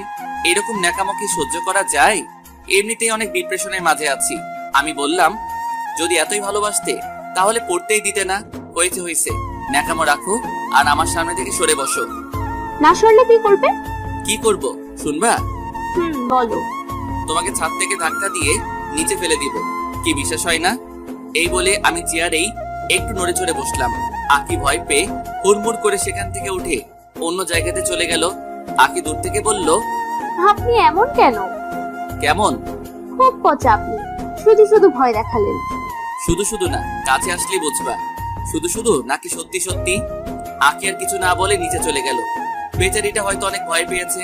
এরকম ন্যাকামো কি সহ্য করা যায়? এমনিতেই অনেক ডিপ্রেশনের মাঝে আছি। আমি বললাম, যদি এতই ভালোবাসতে তাহলে পড়তেই দিতে না। হয়েছে, ন্যাকামো রাখো আর আমার সামনে থেকে সরে বসো।
না সরলে কি করবে?
কি করব শুনবা?
বলো।
তোমাকে ছাদ থেকে ধাক্কা দিয়ে নিচে ফেলে দিব। কি বিশ্বাস হয় না? এই বলে আমি চেয়ারেই একটু নড়ে চড়ে বসলাম। আকি ভয় পেয়ে হুড়মুড় করে সেখান থেকে উঠে অন্য জায়গাতে চলে গেল। আকি দূর থেকে বলল,
আপনি এমন কেন?
কেমন?
খুব পচা আপনি, শুধু শুধু ভয় দেখালেন।
শুধু না, কাছে আসলে বুঝবা। শুধু নাকি সত্যি সত্যি? আকি আর কিছু না বলে নিচে চলে গেল। বেচারিটা হয়তো অনেক ভয় পেয়েছে।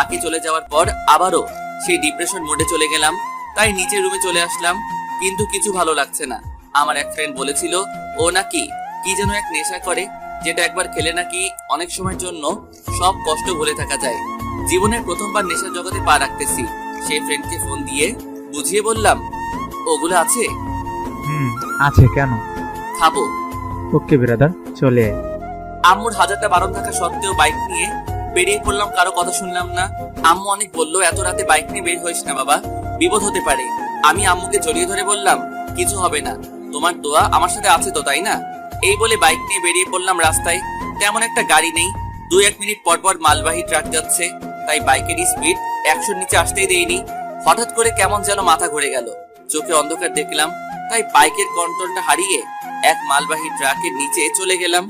আকি চলে যাওয়ার পর আবারও সেই ডিপ্রেশন মোডে চলে গেলাম। তাই নিচের রুমে চলে আসলাম, কিন্তু কিছু ভালো লাগছে না। আমার এক ফ্রেন্ড বলেছিল ও নাকি কি যেন এক নেশা করে, যেটা একবার খেলে নাকি অনেক সময়ের জন্য সব কষ্ট ভুলে থাকা যায়। জীবনের প্রথমবার নেশার জগতে পা রাখতেছি। সেই ফ্রেন্ডকে ফোন দিয়ে বুঝিয়ে বললাম, ওগুলো আছে?
আছে। কেন?
খাবো।
ওকে ব্রাদার, চলে আয়।
আম্মুর হাজারটা বারণ থাকা সত্ত্বেও বাইক নিয়ে বেরিয়ে পড়লাম, কারো কথা শুনলাম না। আম্মু অনেক বললো এত রাতে বাইক নিয়ে বের হইস না বাবা, বিপদ হতে পারে। আমি আম্মুকে জড়িয়ে ধরে বললাম, কিছু হবে না, তোমার দোয়া আমার সাথে আছে তো, তাই না? এই বলে বাইক নিয়ে বেরিয়ে পড়লাম। রাস্তায় তেমন একটা গাড়ি নেই, 2-1 মিনিট পর পর মালবাহী ট্রাক যাচ্ছে, তাই বাইকের স্পিড 100-র নিচে আসতেই দেয়নি। হঠাৎ করে কেমন যেন মাথা ঘুরে গেল, চোখে অন্ধকার দেখলাম, তাই বাইকের কন্ট্রোলটা হারিয়ে এক মালবাহী ট্রাকের নিচে চলে গেলাম।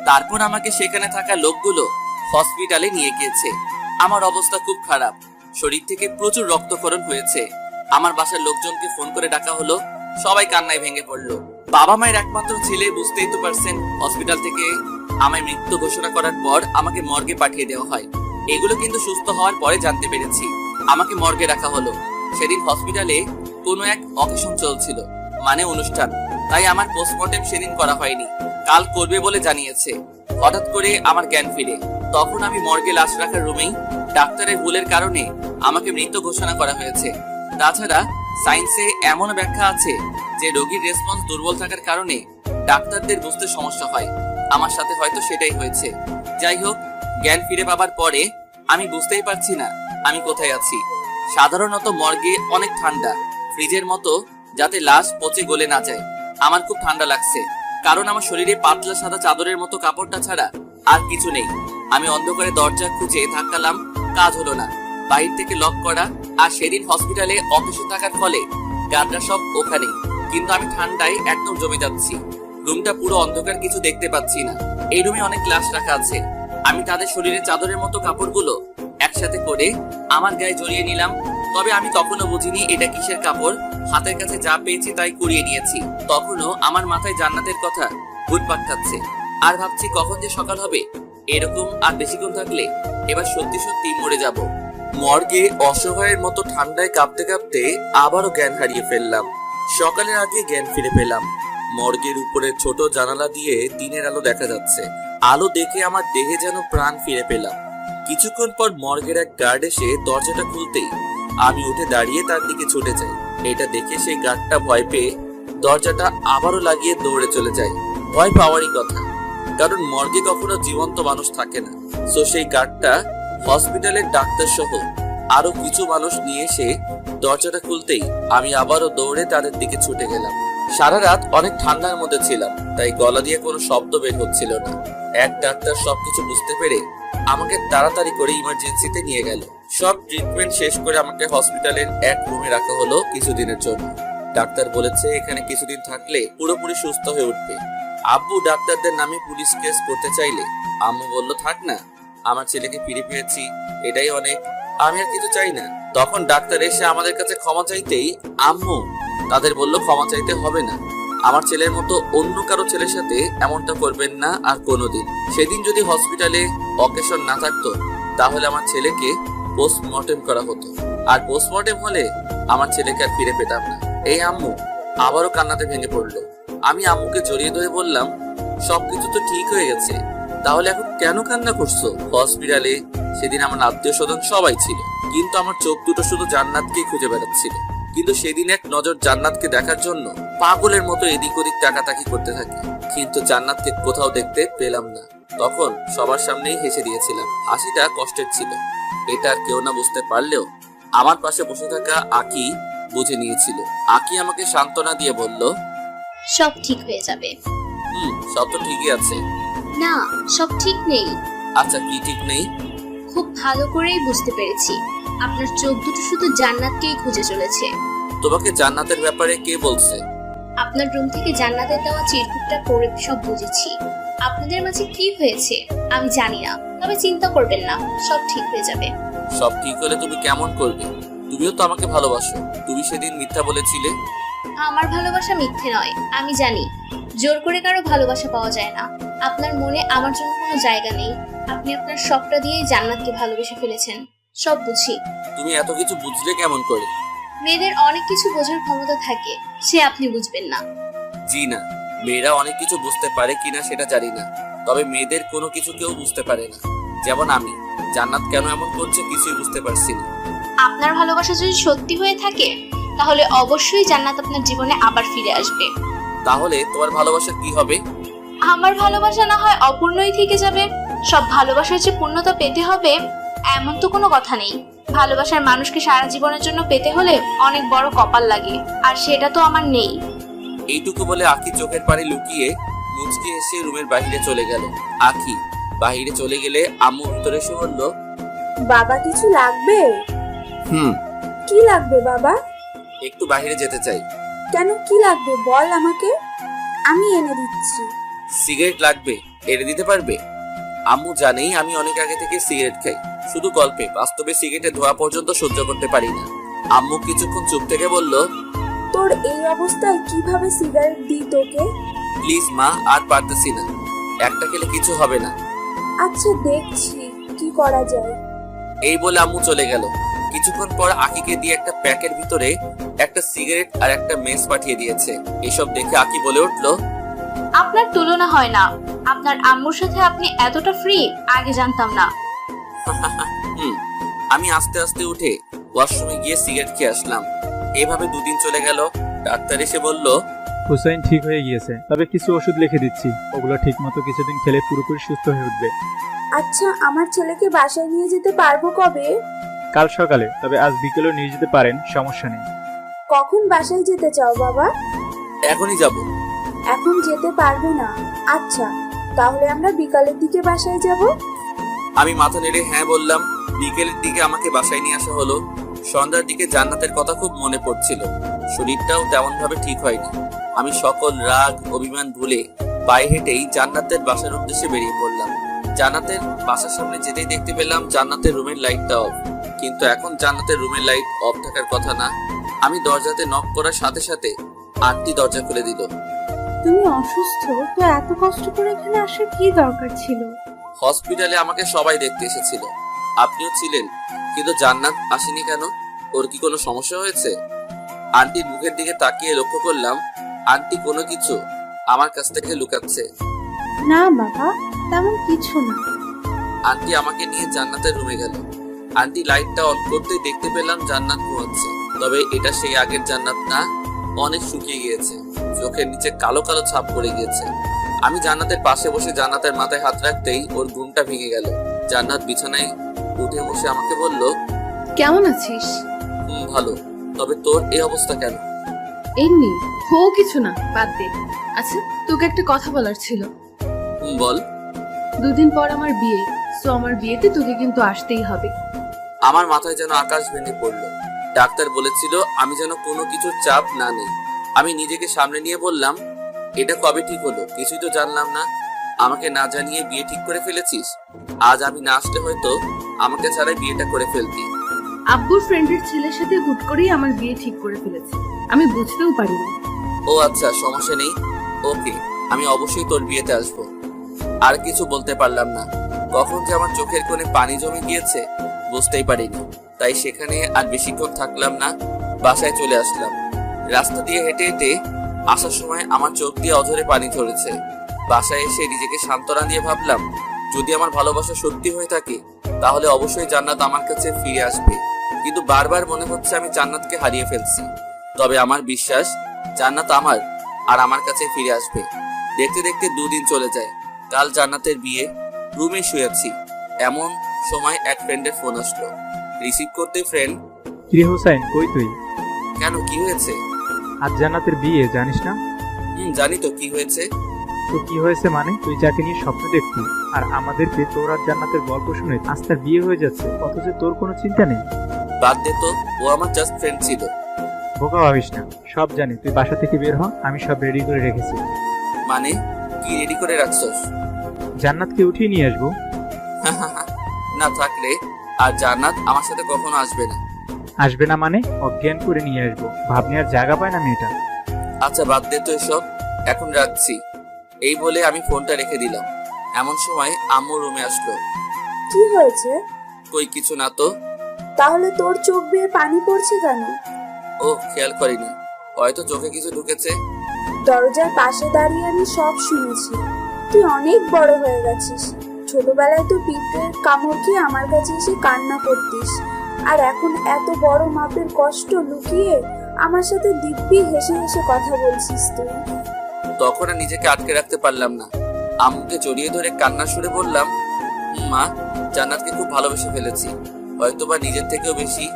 তারপর আমাকে সেখানে থাকা লোকগুলো হসপিটালে নিয়ে গিয়েছে। আমার অবস্থা খুব খারাপ, শরীর থেকে প্রচুর রক্তক্ষরণ হয়েছে। আমার বাসার লোকজনকে ফোন করে ডাকা হলো, সবাই কান্নায় ভেঙে পড়লো। বাবা মায়ের একমাত্র ছেলে, বুঝতেই তো পারছেন। হসপিটাল থেকে আমায় মৃত্যু ঘোষণা করার পর আমাকে মর্গে পাঠিয়ে দেওয়া হয়। এগুলো কিন্তু সুস্থ হওয়ার পরে জানতে পেরেছি। আমাকে মর্গে রাখা হলো। সেদিন হসপিটালে কোনো এক অকেশন চলছিল, মানে অনুষ্ঠান, তাই আমার পোস্টমর্টেম সেদিন করা হয়নি, কাল করবে বলে জানিয়েছে। হঠাৎ করে আমার জ্ঞান ফিরে, তখন আমি মর্গে লাশ রাখার রুমেই। ডাক্তারের ভুলের কারণে আমাকে মৃত ঘোষণা করা হয়েছে। তাছাড়া সায়েন্সে এমন ব্যাখ্যা আছে যে রোগীর রেসপন্স দুর্বল থাকার কারণে ডাক্তারদের বুঝতে সমস্যা হয়। আমার সাথে হয়তো সেটাই হয়েছে। যাই হোক, জ্ঞান ফিরে পাবার পরে আমি বুঝতেই পারছি না আমি কোথায় আছি। সাধারণত মর্গে অনেক ঠান্ডা, ফ্রিজের মতো, যাতে লাশ পচে গলে না যায়। আমার খুব ঠান্ডা লাগছে, কারণ আমার শরীরে পাতলা সাদা চাদরের মতো কাপড়টা ছাড়া আর কিছু নেই। আমি অন্ধকারে দরজা খুঁজে ধাক্কালাম, কাজ হলো না, বাইরে থেকে লক করা। আর সেদিন হসপিটালে অকেশন থাকার ফলে গার্ডরা সব ওখানে, কিন্তু আমি ঠান্ডায় একদম জমে যাচ্ছি। রুমটা পুরো অন্ধকার, কিছু দেখতে পাচ্ছি না। এই রুমে অনেক লাশ রাখা আছে। আমি তাদের শরীরের চাদরের মতো কাপড়গুলো একসাথে করে আমার গায়ে জড়িয়ে নিলাম। তবে আমি তখনও বুঝিনি এটা কিসের কাপড়। হাতের কাছে যা পেয়েছি তাই কুড়িয়ে নিয়েছি। তখনও আমার মাথায় জান্নাতের কথা ঘুরপাক খাচ্ছে, আর ভাবছি কখন যে সকাল হবে। এরকম আর বেশিক্ষণ থাকলে এবার সত্যি সত্যি মরে যাব। মর্গে অসহায়ের মতো ঠান্ডায় কাঁপতে কাঁপতে আবারও জ্ঞান হারিয়ে ফেললাম। সকালের আগে জ্ঞান ফিরে পেলাম। মর্গের উপরে ছোট জানালা দিয়ে দিনের আলো দেখা যাচ্ছে। আলো দেখে আমার দেহে যেন প্রাণ ফিরে পেলাম। কিছুক্ষণ পর মর্গের এক গার্ড এসে দরজাটা খুলতেই আমি উঠে দাঁড়িয়ে তার দিকে ছুটে যাই। এটা দেখে সেই গার্ডটা ভয় পেয়ে দরজাটা আবারও লাগিয়ে দৌড়ে চলে যায়। ভয় পাওয়ারই কথা, কারণ মর্গে কখনো জীবন্ত মানুষ থাকে না। সো সেই গার্ডটা হসপিটালের ডাক্তার সহ আরো কিছু মানুষ নিয়ে এসে দরজাটা খুলতেই আমি আবারও দৌড়ে তাদের দিকে ছুটে গেলাম। সারা রাত অনেক ঠান্ডার মধ্যে ছিলাম, তাই গলা দিয়ে কোনো শব্দ বের হচ্ছিল না। এক ডাক্তার সবকিছু বুঝতে পেরে আমাকে তাড়াতাড়ি করে ইমার্জেন্সিতে নিয়ে গেল। সব ট্রিটমেন্ট শেষ করে আমাকে হসপিটালের এক রুমে রাখা হলো কিছুদিনের জন্য। ডাক্তার বলেছে এখানে কিছুদিন থাকলে পুরোপুরি সুস্থ হয়ে উঠবে। আব্বু ডাক্তারদের নামে পুলিশ কেস করতে চাইলে আম্মু বলল, থাক না, আমার ছেলেকে ফিরে পেয়েছি, এটাই অনেক, আমি আর কিছু চাই না। তখন ডাক্তার এসে আমাদের কাছে ক্ষমা চাইতেই আম্মু তাদের বলল, ক্ষমা চাইতে হবে না, আমার ছেলের মতো অন্য কারো ছেলের সাথে এমনটা করবেন না আর কোনোদিন। সেদিন যদি হসপিটালে অকেশন না থাকতো তাহলে আমার ছেলেকে পোস্টমর্টেম করা হতো, আর পোস্টমর্টেম হলে আমার ছেলেকে আর ফিরে পেতাম না। এই আম্মু আবারও কান্নাতে ভেঙে পড়লো। আমি আম্মুকে জড়িয়ে ধরে বললাম, সবকিছু তো ঠিক হয়ে গেছে, তাহলে এখন কেন কান্না করছো? হসপিটালে সেদিন আমার আত্মীয় স্বজন সবাই ছিল, কিন্তু আমার চোখ দুটো শুধু জান্নাতকেই খুঁজে বেড়াচ্ছিল। কিন্তু সেদিন এক নজর জান্নাতকে দেখার জন্য পাগলের মতো এদিক ওদিক তাকাতাকি করতে থাকি, কিন্তু জান্নাতকে কোথাও দেখতে পেলাম না। তখন সবার সামনেই হেসে দিয়েছিলাম, হাসিটা কষ্টের ছিল। এটা আর কেউ না বুঝতে পারলেও আমার পাশে বসে থাকা আকি বুঝে নিয়েছিল। আকি আমাকে সান্ত্বনা দিয়ে বলল,
সব ঠিক হয়ে যাবে।
সব তো ঠিকই আছে।
না, সব ঠিক নেই।
আচ্ছা, কি ঠিক নেই?
খুব ভালো করেই বুঝতে পেরেছি, আপনার চোখ দুটো শুধু জান্নাতকেই খুঁজে চলেছে।
তোমাকে জান্নাতের ব্যাপারে কে বলছে?
আপনার রুম থেকে জান্নাতের দেওয়া চিরকুটটা পড়ে সব বুঝেছি। আপনাদের মাঝে কি হয়েছে আমি জানি না, তবে চিন্তা করবেন না, সব ঠিক হয়ে যাবে।
সব ঠিক হলে তুমি কেমন করবে? তুমিও তো আমাকে ভালোবাসো, তুমি সেদিন মিথ্যা বলেছিলে।
আমার ভালোবাসা মিথ্যে নয়, আমি জানি জোর করে কারো ভালোবাসা পাওয়া যায় না। আপনার মনে আমার জন্য কোনো জায়গা নেই। আপনি আপনার সবটা দিয়েই জান্নাতকে ভালোবেসে ফেলেছেন, সব বুঝি।
তুমি এত কিছু বুঝলে কেমন করে?
মেয়েদের অনেক কিছু বোঝার ক্ষমতা থাকে, সে আপনি বুঝবেন না।
জি না, মেয়েরা অনেক কিছু বুঝতে পারে কিনা সেটা জানি না, তবে মেয়েদের কোনো কিছু কেউ বুঝতে পারে না। যেমন আমি, জান্নাত কেন এমন করছে কিছুই বুঝতে পারছি না।
আপনার ভালোবাসা যদি সত্যি হয়ে থাকে তাহলে অবশ্যই জান্নাত আপনার জীবনে আবার ফিরে আসবে।
তাহলে তোমার ভালোবাসা কি হবে?
আমার ভালোবাসা না হয় অপূর্ণই থেকে যাবে। সব ভালোবাসার যে পূর্ণতা পেতে হবে এমন তো কোনো কথা নেই। ভালোবাসার মানুষকে সারা জীবনের জন্য পেতে হলে অনেক বড় কপাল লাগে, আর সেটা তো আমার নেই।
এইটুকু বলে আখি চোখের পানি লুকিয়ে মুচকি এসে রুমের বাইরে চলে গেল। আখি বাইরে চলে গেলে আম্মু ভিতরে এসে বলল,
বাবা কিছু লাগবে?
হুম,
কি লাগবে বাবা?
একটু বাইরে যেতে চাই।
কেন, কি লাগবে বল আমাকে, আমি এনে দিচ্ছি।
সিগারেট লাগবে, এনে দিতে পারবে? আম্মু জানেই আমি অনেক আগে থেকে সিগারেট খাই, শুধু গল্পে, বাস্তবে সিগারেটের ধোয়া পর্যন্ত সহ্য করতে পারি না। আম্মু কিছুক্ষণ চুপ থেকে বলল,
তোর এই অবস্থায় কিভাবে সিগারেট দিই তোকে?
প্লিজ মা, আর পারতেছি না, একটা খেলে কিছু হবে না।
আচ্ছা দেখছি কি করা যায়।
এই বলে আম্মু চলে গেল। কিছুক্ষণ পর আকিকে দিয়ে একটা প্যাকের ভিতরে একটা সিগারেট আর একটা মেস পাঠিয়ে দিয়েছে। এসব দেখে আকি বলে উঠল,
আপনার তুলনা হয় না। আপনার আম্মুর সাথে আপনি এতটা ফ্রি আগে জানতাম না।
হুম। আমি আস্তে আস্তে উঠে ওয়াশরুমে গিয়ে সিগারেট খেয়ে আসলাম। এভাবে দুদিন চলে গেল। ডাক্তার এসে বলল,
হুসাইন ঠিক হয়ে গিয়েছে, তবে কিছু ওষুধ লিখে দিচ্ছি, ওগুলো ঠিক মতো কিছুদিন খেলে পুরোপুরি সুস্থ হয়ে উঠবে।
আচ্ছা, আমার ছেলেকে বাসায় নিয়ে যেতে পারবো কবে?
কাল সকালে, তবে আজ বিকেলেও নিয়ে যেতে পারেন, সমস্যা নেই।
কখন বাসায় যেতে চাও বাবা?
এখনই যাব।
এখন যেতে পারবে না? আচ্ছা, তাহলে আমরা বিকালের দিকে বাসায় যাব।
আমি মাথা নেড়ে হ্যাঁ বললাম। বিকেলের দিকে আমাকে বাসায় নিয়ে আসা হলো। সন্ধ্যার দিকে জান্নাতের কথা খুব মনে পড়ছিল। শরীরটাও তেমন ভাবে ঠিক হয়নি। আমি সকল রাগ অভিমান ভুলে পায়ে হেঁটেই জান্নাতের বাসার উদ্দেশ্যে বেরিয়ে পড়লাম। জান্নাতের বাসার সামনে যেতেই দেখতে পেলাম জান্নাতের রুমের লাইটটা অফ। কিন্তু এখন জান্নাতের রুমের লাইট অফ থাকার কথা না। আমি দরজাতে নক করার সাথে সাথে আন্টি দরজা খুলে দিল।
তুমি অসুস্থ তো এত কষ্ট করে এখানে আসার কি দরকার ছিল?
হসপিটালে আমাকে সবাই দেখতে এসেছিল, আপনিও ছিলেন, কিন্তু জান্নাত আসেনি কেন? ওর কি কোনো সমস্যা হয়েছে? আন্টির মুখের দিকে তাকিয়ে লক্ষ্য করলাম আন্টি কোনো কিছু আমার কাছ থেকে লুকাচ্ছে।
না বাবা, তেমন কিছু না।
আন্টি আমাকে নিয়ে জান্নাতের রুমে গেল। আন্টি লাইটটা অন করতেই দেখতে পেলাম জান্নাত ঘুমাচ্ছে। তবে এটা সেই আগের জান্নাত না, অনেক শুকিয়ে গিয়েছে, চোখের নিচে কালো কালো ছাপ পড়ে গিয়েছে। আমি জান্নাতের পাশে বসে জান্নাতের মাথায় হাত রাখতেই ওর ঘুমটা ভেঙে গেল। জান্নাত বিছানায় উঠে বসে আমাকে বলল,
কেমন আছিস?
ভালো, তবে তোর এই অবস্থা কেন?
এমনি, হো কিছু না, বাদ দে। আচ্ছা, তোকে একটা কথা বলার ছিল।
বল।
দুদিন পর আমার বিয়ে, সো আমার বিয়েতে তোকে কিন্তু আসতেই হবে।
আমার মাথায় যেন আকাশ ভেঙে পড়লো। ডাক্তার বলেছিল আমি যেন কোনো কিছুর চাপ না নেই। আমি নিজেকে সামনে নিয়ে বললাম, এটা কবে ঠিক হলো? কিছুই তো জানলাম না। আমাকে না জানিয়ে বিয়ে ঠিক করে ফেলেছিস। আজ আমি না আসলে হয়তো আমাকে ছাড়াই বিয়েটা করে ফেলতি।
আব্বুর ফ্রেন্ডের ছেলের সাথে হুট করেই আমার বিয়ে ঠিক করে ফেলেছে, আমি বুঝতেও পারিনি।
ও আচ্ছা, সমস্যা নেই, ওকে, আমি অবশ্যই তোর বিয়েতে আসবো। আর কিছু বলতে পারলাম না। কখন যে আমার চোখের কোণে পানি জমে গিয়েছে বুঝতেই পারিনি। তাই সেখানে আর বেশিক্ষণ থাকলাম না, বাসায় চলে আসলাম। রাস্তা দিয়ে হেঁটে হেঁটে আসার সময় আমার চোখ দিয়ে অঝরে পানি ঝরেছে। বাসায় এসে নিজেকে সান্ত্বনা দিয়ে ভাবলাম, যদি আমার ভালোবাসা সত্যি হয়ে থাকে তাহলে অবশ্যই জান্নাত আমার কাছে ফিরে আসবে। কিন্তু বারবার মনে হচ্ছে আমি জান্নাতকে হারিয়ে ফেলছি। তবে আমার বিশ্বাস জান্নাত আমার আর আমার কাছে ফিরে আসবে। দেখতে দেখতে দুদিন চলে যায়। কাল জান্নাতের বিয়ে। রুমে শুয়েছি, এমন সময় এক ফ্রেন্ডের ফোন আসলো। রিসিভ করতে ফ্রেন্ড,
কিরে হুসাইন, কই তুই?
কেন, কি হয়েছে?
আজ জান্নাতের বিয়ে, জানিস না?
জানি তো, কি হয়েছে?
তো কি হয়েছে মানে, তুই যাকে নিয়ে স্বপ্ন দেখতি আর আমাদেরকে তোর আর জান্নাতের গল্প শুনে আজ তার বিয়ে হয়ে যাচ্ছে, অথচ তোর কোনো চিন্তা নেই।
বাদ দে তো, ও আমার জাস্ট ফ্রেন্ড ছিল।
বোকা ভাবিস না, সব জানি। তুই বাসা থেকে বের হ, আমি সব রেডি করে রেখেছি।
মানে কি রেডি করে রাখছস?
জান্নাতকে উঠিয়ে নিয়ে আসবো।
না থাকলে আর জান্নাত আমার সাথে কখনো আসবে না।
আসবে না মানে? অজ্ঞান করে নিয়ে আসবো, ভাবনি আর জায়গা পায় না মেয়েটা।
আচ্ছা বাদ দে তো এসব, এখন রাখছি। এই বলে আমি ফোনটা রেখে দিলাম। এমন সময় আম্মু রুমে আসলো।
কি হয়েছে?
কই কিছু না তো।
তাহলে তোর চোখ বেয়ে পানি পড়ছে কেন?
ও ও খেয়াল করিনি, হয়তো চোখে কিছু ঢুকেছে।
দরজার পাশে দাঁড়িয়ে আমি সব শুনেছি। তুই অনেক বড় হয়ে গেছিস। ছোটবেলায় তো পিঁপড়ের কামড় খেয়ে আমার কাছে এসে কান্না করতিস, আর এখন এত বড় মাপের কষ্ট লুকিয়ে আমার সাথে দিব্যি হেসে হেসে কথা বলছিস তুই।
তখন আর নিজেকে আটকে রাখতে পারলাম না, আম্মুকে জড়িয়ে ধরে কান্নার সুরে বললাম, মা, জান্নাতকে খুব ভালোবেসে ফেলেছি, হয়তোবা নিজের থেকেও বেশি।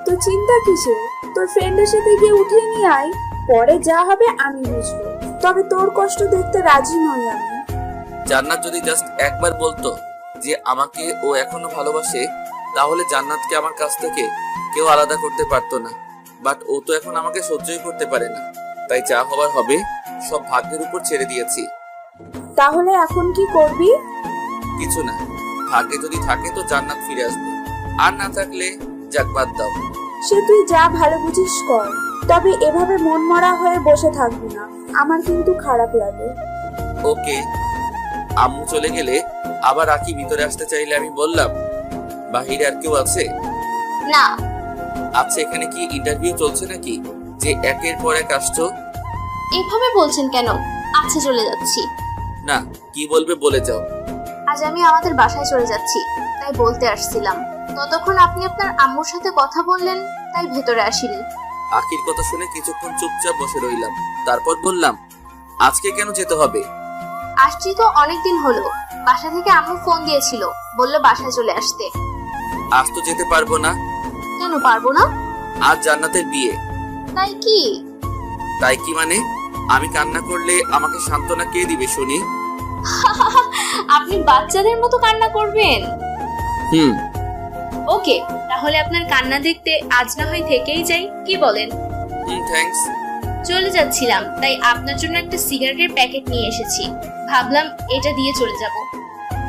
তো চিন্তা কিসের? তোর ফ্রেন্ডের সাথে গিয়ে উঠিয়ে নিয়ে আয়, পরে যা হবে আমি বুঝবো। তবে তোর কষ্ট দেখতে রাজি নই আমি।
জান্নাত যদি জাস্ট একবার বলতো যে আমাকে ও এখনো ভালোবাসে, তাহলে জান্নাতকে আমার কাছ থেকে কেউ আলাদা করতে পারতো না। বাট ও তো এখন আমাকে সহ্যই করতে পারে না, তাই যা হবার হবে সব ভাগ্যের উপর ছেড়ে দিয়েছি।
তাহলে এখন কি করবি?
কিছু না, ভাগ্যে যদি থাকে তো জান্নাত ফিরে আসবে, আর না থাকলে যাক, বাদ দাও।
সে তুই যা ভালো বুঝিস কর, তবে এভাবে মন মরা হয়ে বসে থাকবি না, আমার কিন্তু খারাপ লাগে।
ওকে। আম্মু চলে গেলে আবার আকি ভিতরে আসতে চাইলে আমি বললাম, বাহিরে আর কেউ আছে?
না।
আচ্ছা, এখানে কি ইন্টারভিউ চলছে নাকি যে একের পর এক আসছো?
এভাবে বলছেন কেন? আচ্ছা, চলে যাচ্ছি।
না, কি বলবে বলে যাও।
আজ আমি আমাদের বাসায় চলে যাচ্ছি, তাই বলতে আসছিলাম। ততক্ষণ আপনি আপনার আম্মুর সাথে কথা বললেন, তাই ভেতরে আসিনি।
আকির কথা শুনে কিছুক্ষণ চুপচাপ বসে রইলাম, তারপর বললাম, আজকে কেন যেতে হবে?
আসছি তো অনেকদিন হলো। বাসা থেকে আম্মু ফোন দিয়েছিল, বললো বাসায় চলে আসতে।
আজ তো যেতে পারবো না।
কেন পারবো না?
আজ জান্নাতের বিয়ে।
তাই কি?
তাই কি মানে? আমি কান্না করলে আমাকে সান্ত্বনা কে দিবে শুনি?
আপনি বাচ্চাদের মতো কান্না করবেন?
হুম।
ওকে, তাহলে আপনার কান্না দেখতে আজ না হয় থেকেই যাই, কি বলেন?
থ্যাঙ্কস।
চলে যাচ্ছিলাম, তাই আপনার জন্য একটা সিগারেটের প্যাকেট নিয়ে এসেছি। ভাবলাম এটা দিয়ে চলে যাব।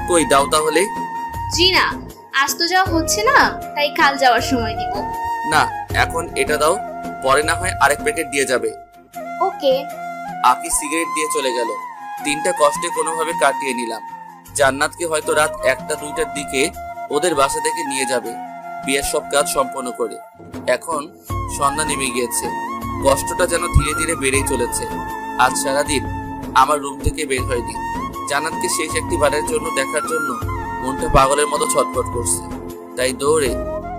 কই দাও তাহলে।
জি না, আজ তো যাওয়া হচ্ছে না, তাই কাল যাওয়ার সময় দিব।
না, এখন এটা দাও, পরে না হয় আরেক প্যাকেট দিয়ে যাবে।
ওকে।
আকি সিগারেট দিয়ে চলে গেল। দিনটা কষ্টে কোনোভাবে কাটিয়ে নিলাম। জান্নাতকে হয়তো রাত 1টা-2টার দিকে ওদের বাসা থেকে নিয়ে যাবে, বিয়ের সব কাজ সম্পন্ন করে। এখন সন্ধ্যা নেমে গিয়েছে, কষ্টটা যেন ধীরে ধীরে বেড়েই চলেছে। আজ সারাদিন আমার রুম থেকে বের হয়নি। জান্নাতকে শেষ একটি বারের জন্য দেখার জন্য মনটা পাগলের মতো ছটফট করছে, তাই দৌড়ে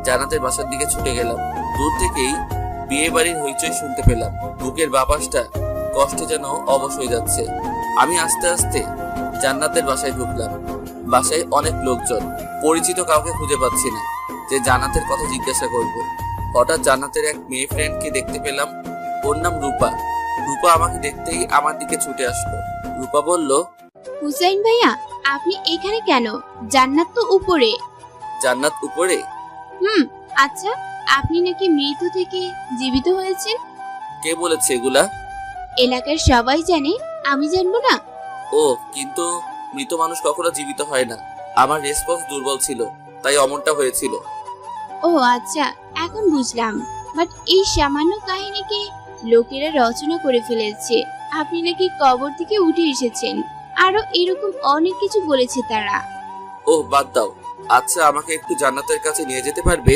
জান্নাতের বাসার দিকে ছুটে গেলাম। দূর থেকেই বিয়ে বাড়ির হইচই শুনতে পেলাম। বুকের বাপাসটা কষ্টে যেন অবশ হয়ে যাচ্ছে। আমি আস্তে আস্তে জান্নাতের বাসায় ঢুকলাম। বাসায় অনেক লোকজন, পরিচিত কাউকে খুঁজে পাচ্ছি না যে জান্নাতের কথা জিজ্ঞাসা করব। হঠাৎ জান্নাতের এক মেয়ে ফ্রেন্ডকে দেখতে পেলাম, ওর নাম রূপা। রূপা আমাকে দেখতেই আমার দিকে ছুটে আসলো। রূপা বলল,
হুসাইন ভাইয়া, আপনি এখানে কেন? জান্নাত তো উপরে।
জান্নাত উপরে?
আচ্ছা, আপনি নাকি মৃত থেকে জীবিত হয়েছেন?
কে বলেছে এগুলা?
এলাকার সবাই জানে, আমি জানবো না?
ও, কিন্তু মৃত মানুষ কখনো জীবিত হয় না। আমার রেসপন্স দুর্বল ছিল, তাই অমনটা হয়েছিল।
ও আচ্ছা, এখন বুঝলাম। বাট এই সামান্য কাহিনীকে লোকেরা রচনা করে ফেলেছে। আপনি নাকি কবর থেকে উঠে এসেছেন, আরো এরকম অনেক কিছু বলেছে তারা।
ও বাদ দাও। আচ্ছা, আমাকে একটু জান্নাতের কাছে নিয়ে যেতে পারবে?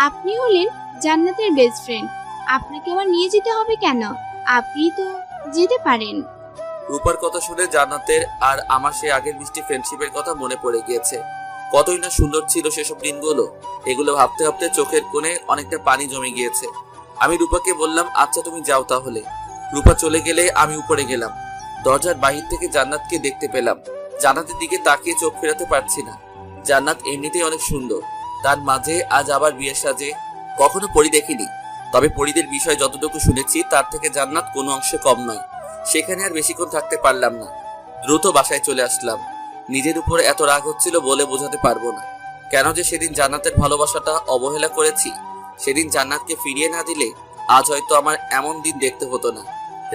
আপনি হলেন জান্নাতের বেস্ট ফ্রেন্ড, আপনাকে আমার নিয়ে যেতে হবে কেন? আপনি তো যেতে পারেন।
রূপার কথা শুনে জান্নাতের আর আমার সে আগের মিষ্টি ফ্রেন্ডশিপের কথা মনে পড়ে গিয়েছে। কতই না সুন্দর ছিল সেসব দিনগুলো। এগুলো ভাবতে ভাবতে চোখের কোণে অনেকটা পানি জমে গিয়েছে। আমি রূপাকে বললাম, আচ্ছা তুমি যাও তাহলে। রূপা চলে গেলে আমি উপরে গেলাম। দরজার বাহির থেকে জান্নাতকে দেখতে পেলাম। জান্নাতের দিকে তাকিয়ে চোখ ফেরাতে পারছি না। জান্নাত এমনিতেই অনেক সুন্দর, তার মাঝে আজ আবার বিয়ের সাজে। কখনো পরি দেখিনি, তবে পরিদের বিষয় যতটুকু শুনেছি তার থেকে জান্নাত কোনো অংশে কম নয়। সেখানে আর বেশিক্ষণ থাকতে পারলাম না, দ্রুত বাসায় চলে আসলাম। নিজের উপরে এত রাগ হচ্ছিল বলে বোঝাতে পারবো না। কেন যে সেদিন জান্নাতের ভালোবাসাটা অবহেলা করেছি। সেদিন জান্নাতকে ফিরিয়ে না দিলে আজ হয়তো আমার এমন দিন দেখতে হতো না।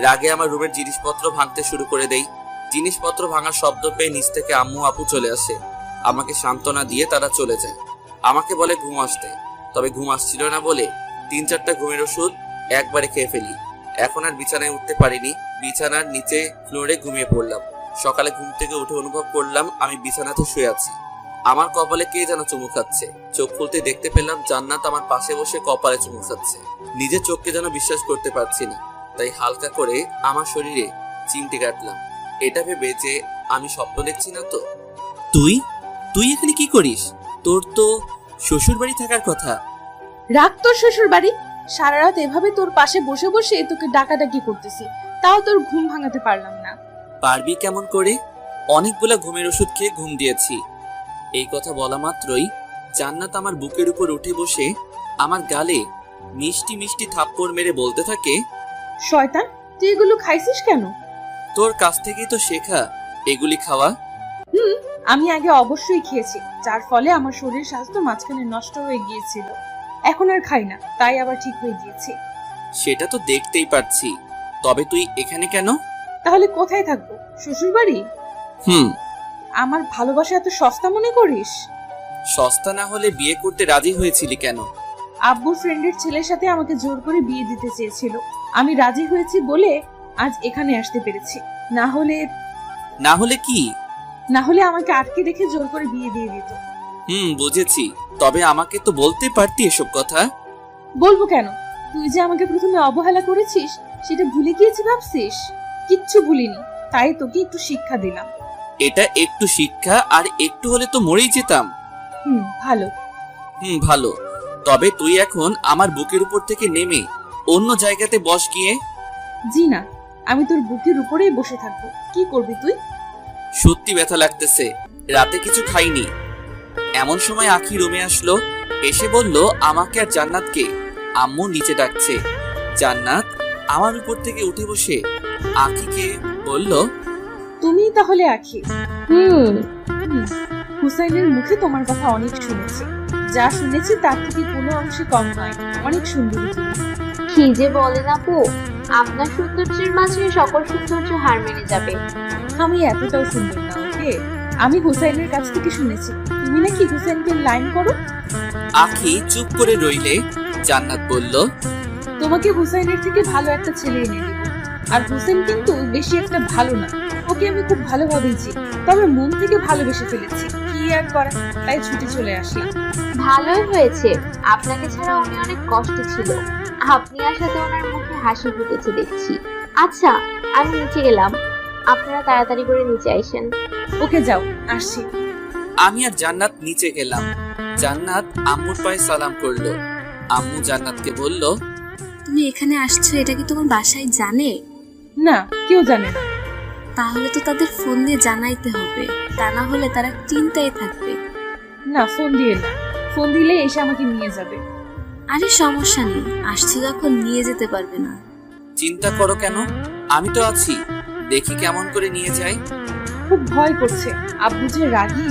রাগে আমার রুমের জিনিসপত্র ভাঙতে শুরু করে দেই। জিনিসপত্র ভাঙার শব্দ পেয়ে নিচ থেকে আম্মু আপু চলে আসে। আমাকে সান্ত্বনা দিয়ে তারা চলে যায়। আমাকে বলে ঘুম আসতে, তবে ঘুম আসছিল না বলে 3-4টা ঘুমের ওষুধ একবারে খেয়ে ফেলি। এখন আর বিছানায় উঠতে পারিনি। বিছানার নিচে ফ্লোরে ঘুমিয়ে পড়লাম। সকালে ঘুম থেকে উঠে অনুভব করলাম আমি বিছানাতে শুয়ে আছি। আমার কপালে কে যেন চুমু খাচ্ছে। চোখ খুলতে দেখতে পেলাম জান্নাত আমার পাশে বসে কপালে চুমু খাচ্ছে। নিজের চোখকে যেন বিশ্বাস করতে পারছি না, তাই হালকা করে আমার শরীরে চিমটি কাটলাম, এটা ভেবে যে আমি স্বপ্ন দেখছি না তো। তুই তুই এখানে কি করিস? তোর তো শ্বশুর বাড়ি থাকার কথা।
রাখ তোর শ্বশুর বাড়ি। সারা রাত এভাবে তোর পাশে বসে বসে তোকে ডাকাডাকি করতেছি, তাও তোর ঘুম ভাঙাতে পারলাম না।
পারবি কেমন করে? অনেকগুলা ঘুমের ওষুধ খেয়ে ঘুম দিয়েছি। এই কথা বলা মাত্রই জান্নাত আমার বুকের উপর উঠে বসে আমার গালে মিষ্টি মিষ্টি থাপ্পড় মেরে বলতে থাকে,
শয়তান, তুই এগুলো খাইছিস কেন?
তোর কাছ থেকেই তো শেখা এগুলি খাওয়া।
আমি আগে অবশ্যই খেয়েছি, যার ফলে আমার শরীর স্বাস্থ্য মাঝখানে নষ্ট হয়ে গিয়েছিল। এখন আর খাই না, তাই আবার ঠিক হয়ে গিয়েছে।
সেটা তো দেখতেই পাচ্ছি, তবে তুই এখানে কেন?
তাহলে কোথায় থাকবো? শ্বশুর বাড়ি?
হুম।
আমার ভালোবাসা এত সস্তা মনে করিস?
সস্তা না হলে বিয়ে করতে রাজি হয়েছিলি কেন?
আব্বুর ফ্রেন্ডের ছেলের সাথে আমাকে জোর করে বিয়ে দিতে চেয়েছিল, আমি রাজি হয়েছি বলে আজ এখানে আসতে পেরেছি। না হলে
কি?
না হলে আমাকে আটকে রেখে জোর করে বিয়ে দিয়ে দিত।
বুঝেছি, তবে আমাকে তো বলতে পারতি এসব কথা।
বলবো কেন? তুই যে আমাকে প্রথমে অবহেলা করেছিস সেটা ভুলে গিয়েছি ভাবছিস? কিচ্ছু ভুলিনি, তাই তোকে একটু শিক্ষা দিলাম।
এটা একটু শিক্ষা, আর একটু হলে তো মরেই যেতাম।
ভালো।
ভালো, তবে তুই এখন আমার বুকের উপর থেকে নেমে অন্য জায়গাতে বস গিয়ে।
জি না, আমি তোর বুকের উপরেই বসে থাকবো। কি করবি তুই?
সত্যি ব্যথা লাগতেছে, রাতে কিছু খাইনি। এমন সময় আখি রুমে আসলো, এসে বলল আমাকে আর জান্নাতকে আম্মু নিচে ডাকছে। জান্নাত আমার উপর থেকে উঠে বসে আখিকে বলল,
তুমি তাহলে আখি? হুসাইনের মুখে তোমার কথা অনেক শুনেছি, যা শুনেছি তার থেকে কোনো অংশে কম নয়। অনেক সুন্দরী তুমি।
কি যে বলেন আপু, আপনার সৌন্দর্যের মাঝে সকল সৌন্দর্য হার মেনে যাবে।
আমি এতটাও সুন্দর না। ওকে, আমি হুসাইনের কাছ থেকে শুনেছি তুমি নাকি হুসাইনকে লাইন করো।
আখি চুপ করে রইলে জান্নাত বলল,
তোমাকে হুসাইনের থেকে ভালো একটা ছেলে এনে দিব। আর হুসেন কিন্তু বেশি একটা ভালো না, ওকে আমি খুব ভালোভাবেই চিনি, তবে মন থেকে ভালোবেসে ফেলেছি। কি আর করা, তাই ছুটি চলে আসলাম।
ভালোই হয়েছে, আপনাকে ছাড়া উনি অনেক কষ্ট ছিল। আপনি আসাতে ওনার মুখে হাসি ফুটেছে দেখছি। আচ্ছা, আমি নিচে গেলাম, আপনারা তাড়াতাড়ি করে নিচে আইসেন।
ওকে, যাও, আসছি।
আমি আর জান্নাত নিচে গেলাম। জান্নাত আম্মুর পায়ে সালাম করলো। আম্মু জান্নাতকে বলল,
তুমি এখানে আসছো, এটা কি তোমার বাসায় জানে?
না, কেউ জানে না।
তাহলে তো তাদের ফোন দিয়ে জানাইতে হবে, তা না হলে তারা চিন্তায় থাকবে।
না, ফোন দিয়ে না, ফোন দিলে এসে আমাকে নিয়ে যাবে।
আরে সমস্যা নেই, আসছে যখন নিয়ে যেতে পারবে না।
চিন্তা করো কেন, আমি তো আছি, দেখি কেমন করে নিয়ে যাই।
খুব ভয় করছে, আব্বু যে রাগী।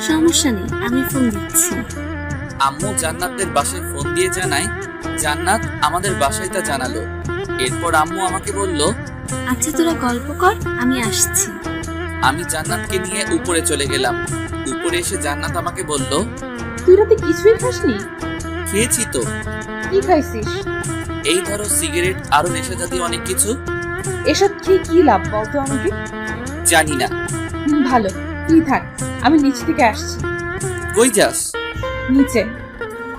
সমস্যা নেই, আমি ফোন দিচ্ছি।
আম্মু জান্নাতের বাসায় ফোন দিয়ে জানায়, জান্নাত আমাদের বাসায় তা জানালো। এরপর আম্মু আমাকে বলল,
আচ্ছা তোরা গল্প কর, আমি আসছি।
আমি জান্নাতকে নিয়ে উপরে চলে গেলাম। উপরে এসে জান্নাত আমাকে বলল,
তুই রাতে কিছুই খাসনি?
খেয়েছি তো।
কি খাইছিস?
এই ধরো সিগারেট, আরো নেশা জাতীয় অনেক কিছু।
এসব খেয়ে কি লাভ বলতো আমাকে?
জানি না।
ভালো, তুই থাক, আমি নিচ থেকে আসছি।
কই যাস?
নিচে।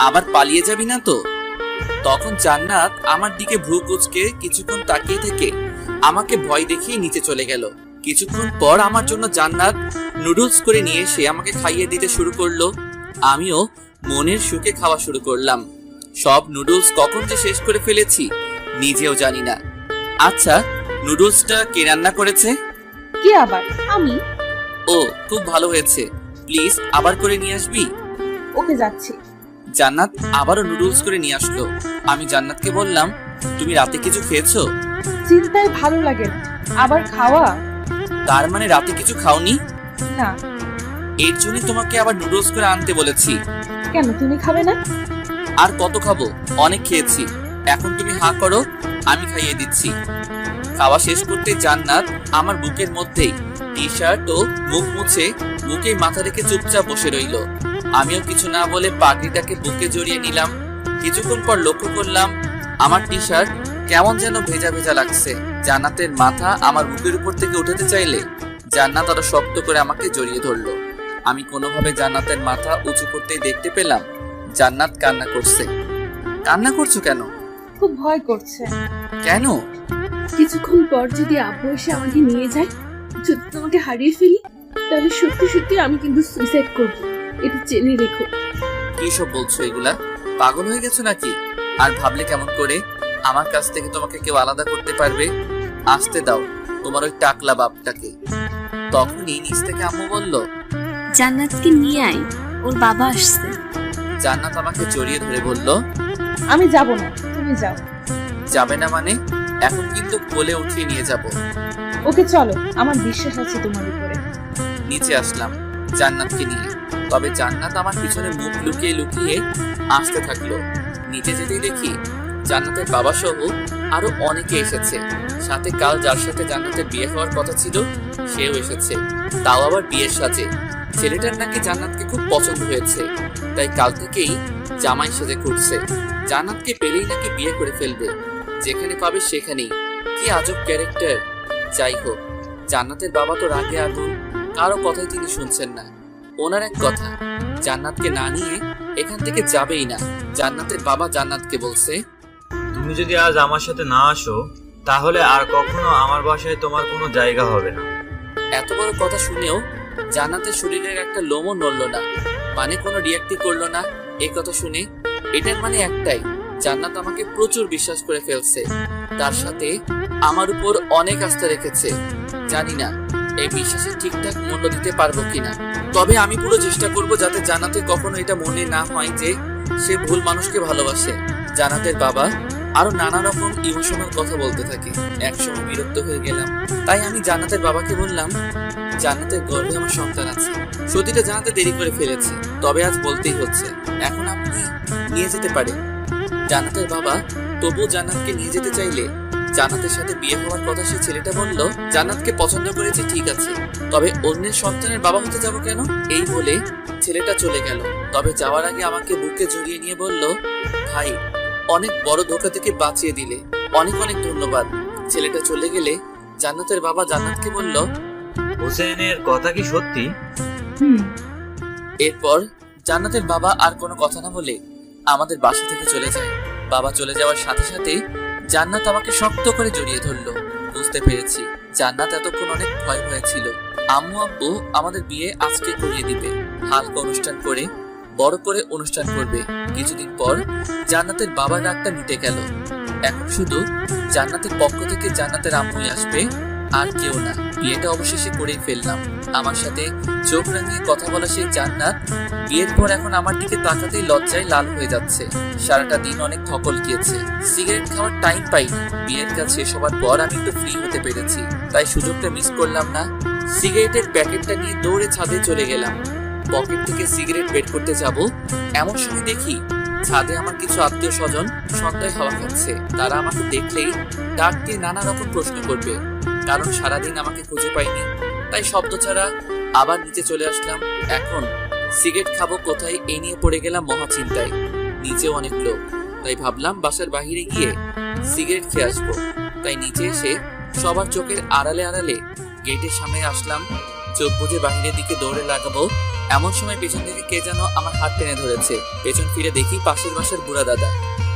আবার পালিয়ে যাবি না তো? তখন জান্নাত আমার দিকে ভ্রু কুঁচকে কিছুক্ষণ তাকিয়ে থেকে আমাকে ভয় দেখিয়ে নিচে চলে গেল। কিছুক্ষণ পর আমার জন্য জান্নাত নুডলস করে নিয়ে এসে আমাকে খাইয়ে দিতে শুরু করলো। আমিও মনের সুখে খাওয়া শুরু করলাম। সব নুডলস কখন যে শেষ করে ফেলেছি নিজেও জানি না। আচ্ছা, নুডলসটা কে রান্না করেছে?
কে আবার? আমি।
ও, খুব ভালো হয়েছে, প্লিজ আবার করে নিয়ে আসবি।
ওকে, যাচ্ছি।
জান্নাত আবারও নুডলস করে নিয়ে আসলো। আমি জান্নাতকে বললাম, তুমি রাতে কিছু খেয়েছো?
চিন্তায় ভালো লাগে না, আবার খাওয়া।
তার মানে রাতে কিছু খাওনি?
না।
এর জন্য তোমাকে আবার নুডলস করে আনতে বলেছি।
কেন, তুমি খাবে না?
আর কত খাবো, অনেক খেয়েছি। এখন তুমি হাঁ করো, আমি খাইয়ে দিচ্ছি। খাওয়া শেষ করতে জান্নাত আমার বুকের মধ্যেই টি শার্ট ও মুখ মুছে বুকে মাথা রেখে চুপচাপ বসে রইল। আমিও কিছু না বলে পাগড়িটাকে বুকে জড়িয়ে নিলাম। কিছুক্ষণ পর লক্ষ্য করলাম আমার টি শার্ট কেমন যেন ভেজা ভেজা লাগছে। জান্নাতের মাথা আমার বুকের উপর থেকে উঠাতে চাইলে জান্নাত আরো শক্ত করে আমাকে জড়িয়ে ধরলো। আমি কোনোভাবে জান্নাতের মাথা উঁচু করতেই দেখতে পেলাম জান্নাত কান্না করছে। কান্না করছো কেন?
খুব ভয় করছে।
কেন?
কিছুক্ষণ পর যদি আব্বু এসে আমাকে নিয়ে যায়, যদি তোমাকে হারিয়ে ফেলি, তাহলে সত্যি সত্যি আমি কিন্তু সুইসাইড করব। এটা জেনে রেখো।
কি সব বলছো এগুলা? পাগল হয়ে গেছো নাকি? আর ভাবলে কেমন করে আমার কাছ থেকে তোমাকে কেউ আলাদা করতে পারবে? আসতে দাও তোমার ওই টাকলা বাপটাকে। তখনই নিচ থেকে আম্মু বলল,
জান্নাতকে নিয়ে আয়, ওর বাবা আসছে।
জান্নাত আমাকে জড়িয়ে ধরে বলল,
আমি যাব না, তুমি যাও।
যাবে না মানে? এখন কিন্তু কোলে উঠিয়ে নিয়ে যাব।
ওকে চলো, আমার বিশ্বাস আছে তোমার উপরে।
নিচে আসলাম জান্নাতকে নিয়ে। তবে জান্নাত আমার পিছনে মুখ লুকিয়ে লুকিয়ে আসতে থাকলো। নিচে যেতেই দেখি জান্নাতের বাবা সহ আরো অনেকে এসেছে। সাথে কাল যার সাথে জান্নাতের বিয়ে হওয়ার কথা ছিল সেও এসেছে, তাও আবার বিয়ের সাজে। ছেলেটার নাকি জান্নাতকে খুব পছন্দ হয়েছে, তাই কাল থেকেই জামাই সেজে ঘুরছে। জান্নাতকে পেলেই নাকি বিয়ে করে ফেলবে, যেখানে পাবে সেখানেই। কি আজব ক্যারেক্টার। যাই হোক, জান্নাতের বাবা তো রাগে আগুন, কারো কথাই তিনি শুনছেন না। ওনার এক কথা, জান্নাতকে না নিয়ে এখান থেকে যাবেই না। জান্নাতের বাবা জান্নাতকে বলছে,
তুমি যদি আজ আমার সাথে না আসো, তাহলে আর কখনো আমার বাসায় তোমার কোনো জায়গা হবে না।
এত বড় কথা শুনেও জান্নাতের শরীরের একটা লোমও নড়ল না, মানে কোনো রিয়াক্টই করলো না। এই কথা শুনে এটার মানে একটাই, জান্নাত আমাকে প্রচুর বিশ্বাস করে ফেলছে, তার সাথে আমার উপর অনেক আস্থা রেখেছে। জানি না এই বিশ্বাসের ঠিকঠাক মূল্য দিতে পারবো কিনা, তবে আমি পুরো চেষ্টা করব যাতে জান্নাতের কখনো এটা মনে না হয় যে সে ভুল মানুষকে ভালোবাসে। জান্নাতের বাবা আরো নানা রকম ইমোশনাল কথা বলতে থাকে। একসময় বিরক্ত হয়ে গেলাম, তাই আমি জান্নাতের বাবাকে বললাম, জান্নাতের গর্ভে আমার সন্তান আছে। সত্যিটা জানাতে দেরি করে ফেলেছি, তবে আজ বলতেই হচ্ছে। এখন আপনি নিয়ে যেতে পারেন। জান্নাতের বাবা তবুও জান্নাতকে নিয়ে যেতে চাইলে জান্নাতের সাথে বিয়ে হওয়ার কথা সে ছেলেটা বলল, জান্নাতকে পছন্দ করেছে ঠিক আছে, তবে অন্যের সন্তানের বাবা হতে যাব কেন? এই বলে ছেলেটা চলে গেল। তবে যাওয়ার আগে আমাকে বুকে জড়িয়ে নিয়ে বলল, ভাই অনেক বড় ধোঁকা থেকে বাঁচিয়ে দিলে, অনেক অনেক ধন্যবাদ। ছেলেটা চলে গেলে জান্নাতের বাবা জান্নাতকে বলল,
হোসেনের কথা কি সত্যি?
এরপর জান্নাতের বাবা আর কোনো কথা না বলে আমাদের বাসা থেকে চলে যায়। বাবা চলে যাওয়ার সাথে সাথে জান্নাত আমাকে শক্ত করে জড়িয়ে ধরলো। বুঝতে পেরেছি জান্নাত এতক্ষণ অনেক ভয় হয়েছিল। আম্মু আব্বু আমাদের বিয়ে আজকে করিয়ে দিবে, হালকা অনুষ্ঠান করে বড় করে অনুষ্ঠান করবে। কিছুদিন পর জান্নাতের বাবার রাগটা মিটে গেল। এখন শুধু জান্নাতের পক্ষ থেকে জান্নাতের আম্মুই আসবে, আর কেউ না। বিয়েটা অবশেষে করেই ফেললাম। আমার সাথে চোখ রাঙিয়ে কথা বলা সেই জান্নাত বিয়ের পর এখন আমার দিকে তাকাতেই লজ্জায় লাল হয়ে যাচ্ছে। সারাটা দিন অনেক ধকল গিয়েছে, সিগারেট খাওয়ার টাইম পাইনি। বিয়ের কাজ শেষ হবার পর আমি একটু ফ্রি হতে পেরেছি, তাই সুযোগটা মিস করলাম না। সিগারেটের প্যাকেটটা নিয়ে দৌড়ে ছাদে চলে গেলাম। পকেট থেকে সিগারেট বের করতে যাব, এমন সময় দেখি ছাদে আমার কিছু আত্মীয় স্বজন সন্ধ্যায় হাওয়া খাচ্ছে। তারা আমাকে দেখলেই ডাক দিয়ে নানা রকম প্রশ্ন করবে, কারণ সারাদিন আমাকে খুঁজে পাইনি। তাই শব্দ ছাড়া আবার নিচে চলে আসলাম। এখন সিগারেট খাবো কোথায় এই নিয়ে পড়ে গেলাম মহা চিন্তায়। নিচেও অনেক লোক, তাই ভাবলাম বাসার বাহিরে গিয়ে সিগারেট খেয়ে আসবো। তাই নিচে এসে সবার চোখের আড়ালে আড়ালে গেটের সামনে আসলাম। চোখ বুঝে বাহিরের দিকে দৌড়ে লাগাবো, এমন সময় পেছন থেকে কে যেন আমার হাত টেনে ধরেছে। পেছন ফিরে দেখি পাশের বাসার বুড়া দাদা।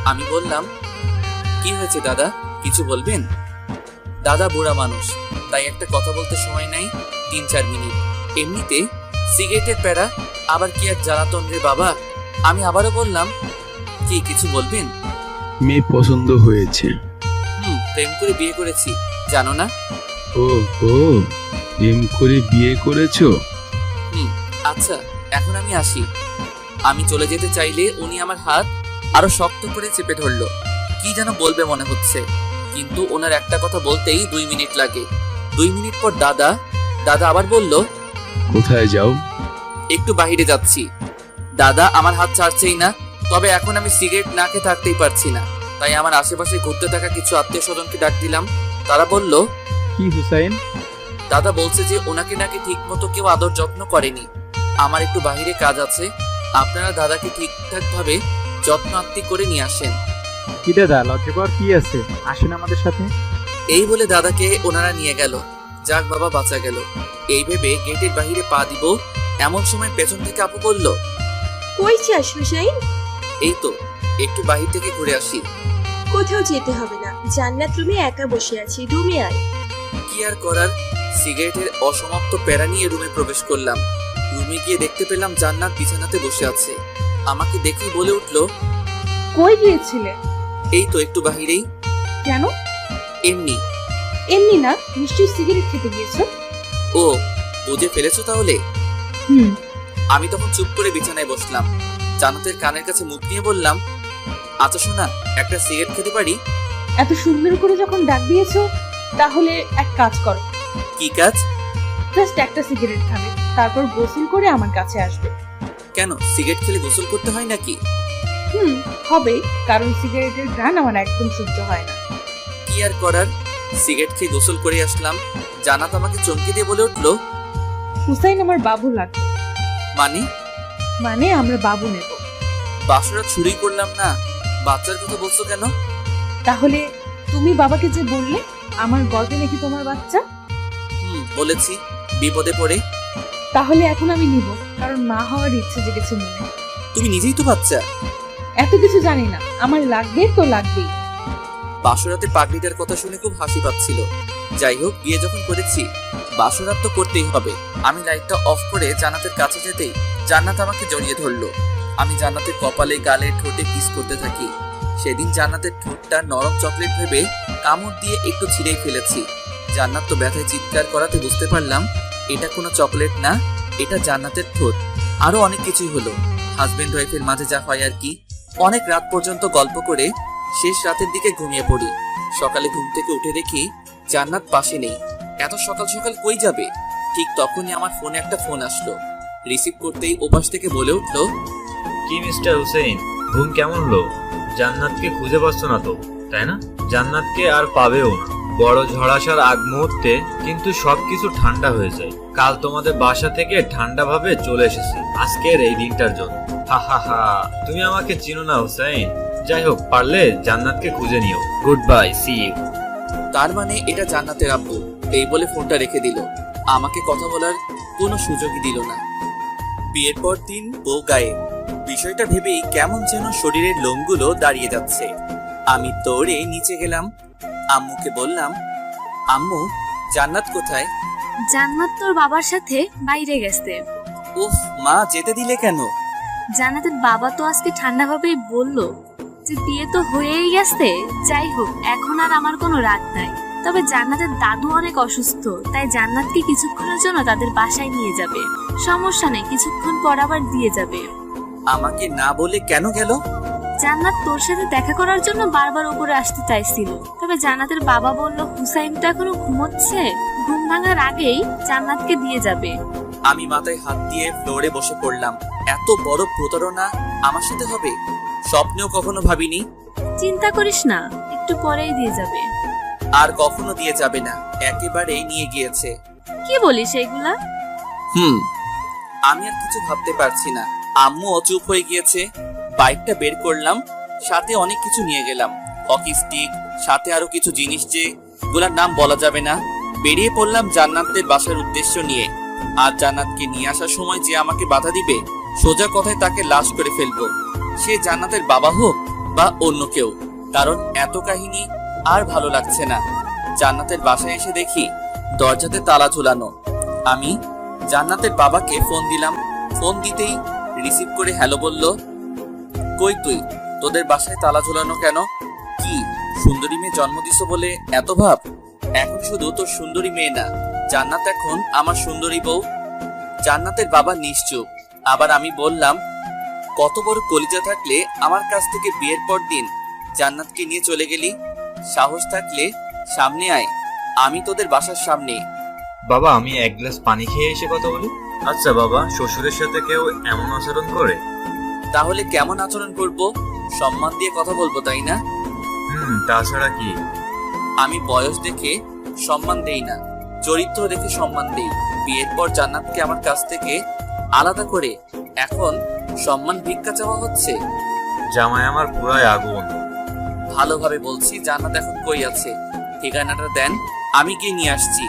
আমি বললাম, কি হয়েছে দাদা, কিছু বলবেন? দাদা বুড়া মানুষ, তাই একটা কথা বলতে সময় নাই 3-4 মিনিট। এমনিতে সিগারেটের প্যারা, আবার কি এক জ্বালাতন রে বাবা। আমি আবারও বললাম, কি কিছু বলবেন?
মেয়ে পছন্দ হয়েছে।
প্রেম করে বিয়ে করেছি, জানো না?
ও প্রেম করে বিয়ে করেছো?
আচ্ছা এখন আমি আসি। আমি চলে যেতে চাইলে উনি আমার হাত আরো শক্ত করে চেপে ধরলো। কি যেন বলবে মনে হচ্ছে, কিন্তু ওনার একটা কথা বলতেই 2 মিনিট লাগে। 2 মিনিট পর দাদা আবার বলল,
কোথায় যাও?
একটু বাইরে যাচ্ছি। দাদা আমার হাত ছাড়ছেই না, তবে এখন আমি সিগারেট না খেয়ে থাকতেই পারছি না। তাই আমার আশেপাশে ঘুরতে থাকা কিছু আত্মীয় স্বজনকে ডাক দিলাম। তারা বলল,
কি হুসাইন?
দাদা বলছে যে ওনাকে নাকি ঠিক মতো কেউ আদর যত্ন করেনি। আমার একটু বাহিরে কাজ আছে, আপনারা দাদাকে ঠিকঠাক ভাবে যত্ন আত্তি করে নিয়ে আসেন।
কি দাদা, লজ্জা পাওয়ার কি আছে, আসেন আমাদের সাথে।
এই বলে দাদাকে ওনারা নিয়ে গেল। যাক বাবা, বাঁচা গেল। এই ভেবে গেটের বাহিরে পা দিব, এমন সময় পেছন থেকে আপু বলল,
কই যাস হুসাইন?
এই তো একটু বাহির থেকে ঘুরে আসি।
কোথাও যেতে হবে না, জান্নাত রুমে একা বসে আছি, রুমে আয়।
কি আর করার, সিগারেটের অসমাপ্ত প্যারা নিয়ে রুমে প্রবেশ করলাম। রুমে গিয়ে দেখতে পেলাম জান্নাত বিছানাতে বসে আছে। আমাকে দেখেই বলে উঠল,
কই গিয়েছিলে?
এই তো একটু বাহিরেই।
কেন?
এমনি।
এমনি না, নিশ্চয়ই সিগারেট খেতে গিয়েছো।
ও, বুঝে ফেলেছো তাহলে?
হুম।
আমি তখন চুপ করে বিছানায় বসলাম। জান্নাতের কানের কাছে মুখ নিয়ে বললাম, আচ্ছা শোনা, একটা সিগারেট খেতে পারি?
এত সুন্দর করে যখন ডাক দিয়েছো, তাহলে এক কাজ করো।
কি কাজ?
জাস্ট একটা সিগারেট খাবে, তারপর গোসল করে আমার কাছে আসবে।
কেন, সিগারেট খেলে গোসল করতে হয় নাকি?
হবে, কারণ সিগারেটের ঘ্রাণ আমার একদম সহ্য হয় না।
কি আর করার, সিগারেট খেয়ে গোসল করে আসলাম। জান্নাত আমাকে চমকে দিয়ে বলে উঠল,
হুসাইন আমার বাবু লাগবে।
মানে
আমরা বাবু নেব।
বাসরা চুরি করলাম না, বাচ্চার কথা বলছো কেন?
তাহলে তুমি বাবাকে যে বললে আমার গর্ভে নাকি তোমার বাচ্চা?
বলেছি, বিপদে পড়ে।
তাহলে এখন আমি নিব, কারণ মা হওয়ার ইচ্ছে জেগেছে মনে।
তুমি নিজেই তো বাচ্চা।
এত কিছু জানি না, আমার লাগবে তো লাগবেই।
বাসরাতে পাগড়িটার কথা শুনে খুব হাসি পাচ্ছিল। যাই হোক, বিয়ে যখন করেছি, বাসরাত তো করতেই হবে। আমি লাইটটা অফ করে জান্নাতের কাছে যেতেই জান্নাত আমাকে জড়িয়ে ধরলো। আমি জান্নাতের কপালে, গালে, ঠোঁটে কিস করতে থাকি। সেদিন জান্নাতের ঠোঁটটা নরম চকলেট ভেবে কামড় দিয়ে একটু ছিঁড়েই ফেলেছি। জান্নাত তো ব্যথায় চিৎকার করাতে বুঝতে পারলাম এটা কোনো চকলেট না, এটা জান্নাতের ঠোঁট। আরো অনেক কিছুই হলো, হাজবেন্ড ওয়াইফের মাঝে যা হয় আর কি। অনেক রাত পর্যন্ত গল্প করে শেষ রাতের দিকে ঘুমিয়ে পড়ি। সকালে ঘুম থেকে উঠে দেখি জান্নাত পাশে নেই। এত সকাল সকাল কই যাবে? ঠিক তখনই আমার ফোনে একটা ফোন আসলো। রিসিভ করতেই ওপাশ থেকে বলে উঠলো,
কি মিস্টার হুসেইন, ঘুম কেমন হলো? জান্নাতকে খুঁজে পাচ্ছ না তো, তাই না? জান্নাতকে আর পাবেও না। বড় ঝড় আসার আগ মুহূর্তে কিন্তু সবকিছু ঠান্ডা হয়ে যায়। কাল তোমাদের বাসা থেকে ঠান্ডা ভাবে চলে এসেছি আজকের এই দিনটার জন্য। হা হা হা, তুমি আমাকে চিনো না হুসেইন। যাই হোক, পারলে জান্নাতকে খুঁজে নিও। Good bye, see you.
তার মানে এটা জান্নাতের আব্বু। এই বলে ফোনটা রেখে দিল। আমাকে কথা বলার কোনো সুযোগই দিল না। বিয়ের পর দিন বউ গায়ে, বিষয়টা ভেবেই কেমন যেন শরীরের লোমগুলো দাঁড়িয়ে যাচ্ছে। আমি দৌড়ে নিচে গেলাম, আম্মুকে বললাম, আম্মু জান্নাত কোথায়?
জান্নাত তোর বাবার সাথে বাইরে গেছে।
উফ মা, যেতে দিলে কেন?
জান্নাতের বাবা তো আজকে ঠান্ডা ভাবেই বললো যে বিয়ে তো হয়েই গেছে। যাই হোক, এখন আর আমার কোনো রাগ নাই। তবে জান্নাতের দাদু অনেক অসুস্থ, তাই জান্নাতকে কিছুক্ষণের জন্য তাদের বাসায় নিয়ে যাবে। সমস্যা নেই, কিছুক্ষণ পর আবার দিয়ে যাবে।
আমাকে না বলে কেন গেল?
জান্নাত তোর সাথে দেখা করার জন্য বারবার উপরে আসতে চাইছিল, তবে জান্নাতের বাবা বলল হুসাইন তো এখনো ঘুমোচ্ছে, ঘুম ভাঙার আগেই জান্নাতকে দিয়ে যাবে।
আমি মাথায় হাত দিয়ে ফ্লোরে বসে পড়লাম। এত বড় প্রতারণা আমার সাথে হবে, স্বপ্নেও কখনো ভাবিনি।
চিন্তা করিস না, একটু পরেই দিয়ে যাবে।
আর কখনো দিয়ে যাবে না, একেবারেই নিয়ে গিয়েছে।
কি বলিস এইগুলা?
আমি আর কিছু ভাবতে পারছি না। আম্মু অচুপ হয়ে গিয়েছে। বাইকটা বের করলাম, সাথে অনেক কিছু নিয়ে গেলাম। হকি স্টিক, সাথে আরো কিছু জিনিস যেগুলোর নাম বলা যাবে না। বেরিয়ে পড়লাম জান্নাতের বাসার উদ্দেশ্য নিয়ে। আর জান্নাতকে নিয়ে আসার সময় যে আমাকে বাধা দিবে, সোজা কথায় তাকে লাশ করে ফেলবো। সে জান্নাতের বাবা হোক বা অন্য কেউ, কারণ এত কাহিনী আর ভালো লাগছে না। জান্নাতের বাসায় এসে দেখি দরজাতে তালা ঝুলানো। আমি জান্নাতের বাবাকে ফোন দিলাম। ফোন দিতেই রিসিভ করে হ্যালো বলল। কই তুই? তোদের বাসায় তালা ঝুলানো কেন? কি সুন্দরী মেয়ে জন্ম দিছ বলে এত ভাব? এখন শুধু তোর সুন্দরী মেয়ে না, জান্নাত এখন আমার সুন্দরী বউ। জান্নাতের বাবা নিশ্চুপ। আবার আমি বললাম, কত বড় কলিজা থাকলে আমার কাছ থেকে বিয়ের পর দিন জান্নাতকে নিয়ে চলে গেলি? সাহস থাকলে সামনে আয়, আমি তোদের বাসার সামনে।
বাবা, আমি এক গ্লাস পানি খেয়ে এসে কথা বলি। আচ্ছা বাবা, শ্বশুরের সাথে কেউ এমন আচরণ করে?
তাহলে কেমন আচরণ করব? সম্মান দিয়ে কথা বলবো, তাই না?
তাছাড়া কি?
আমি বয়স দেখে সম্মান দেই না, চরিত্র দেখে সম্মান দেই। বিয়ের পর জান্নাতকে আমার কাছ থেকে আলাদা করে এখন সম্মান ভিক্ষা চাওয়া হচ্ছে।
জামাই আমার পুরাই আগুন।
ভালোভাবে বলছি, জান্নাত এখন কই আছে? ঠিকানাটা দেন, আমি গিয়ে নিয়ে আসছি।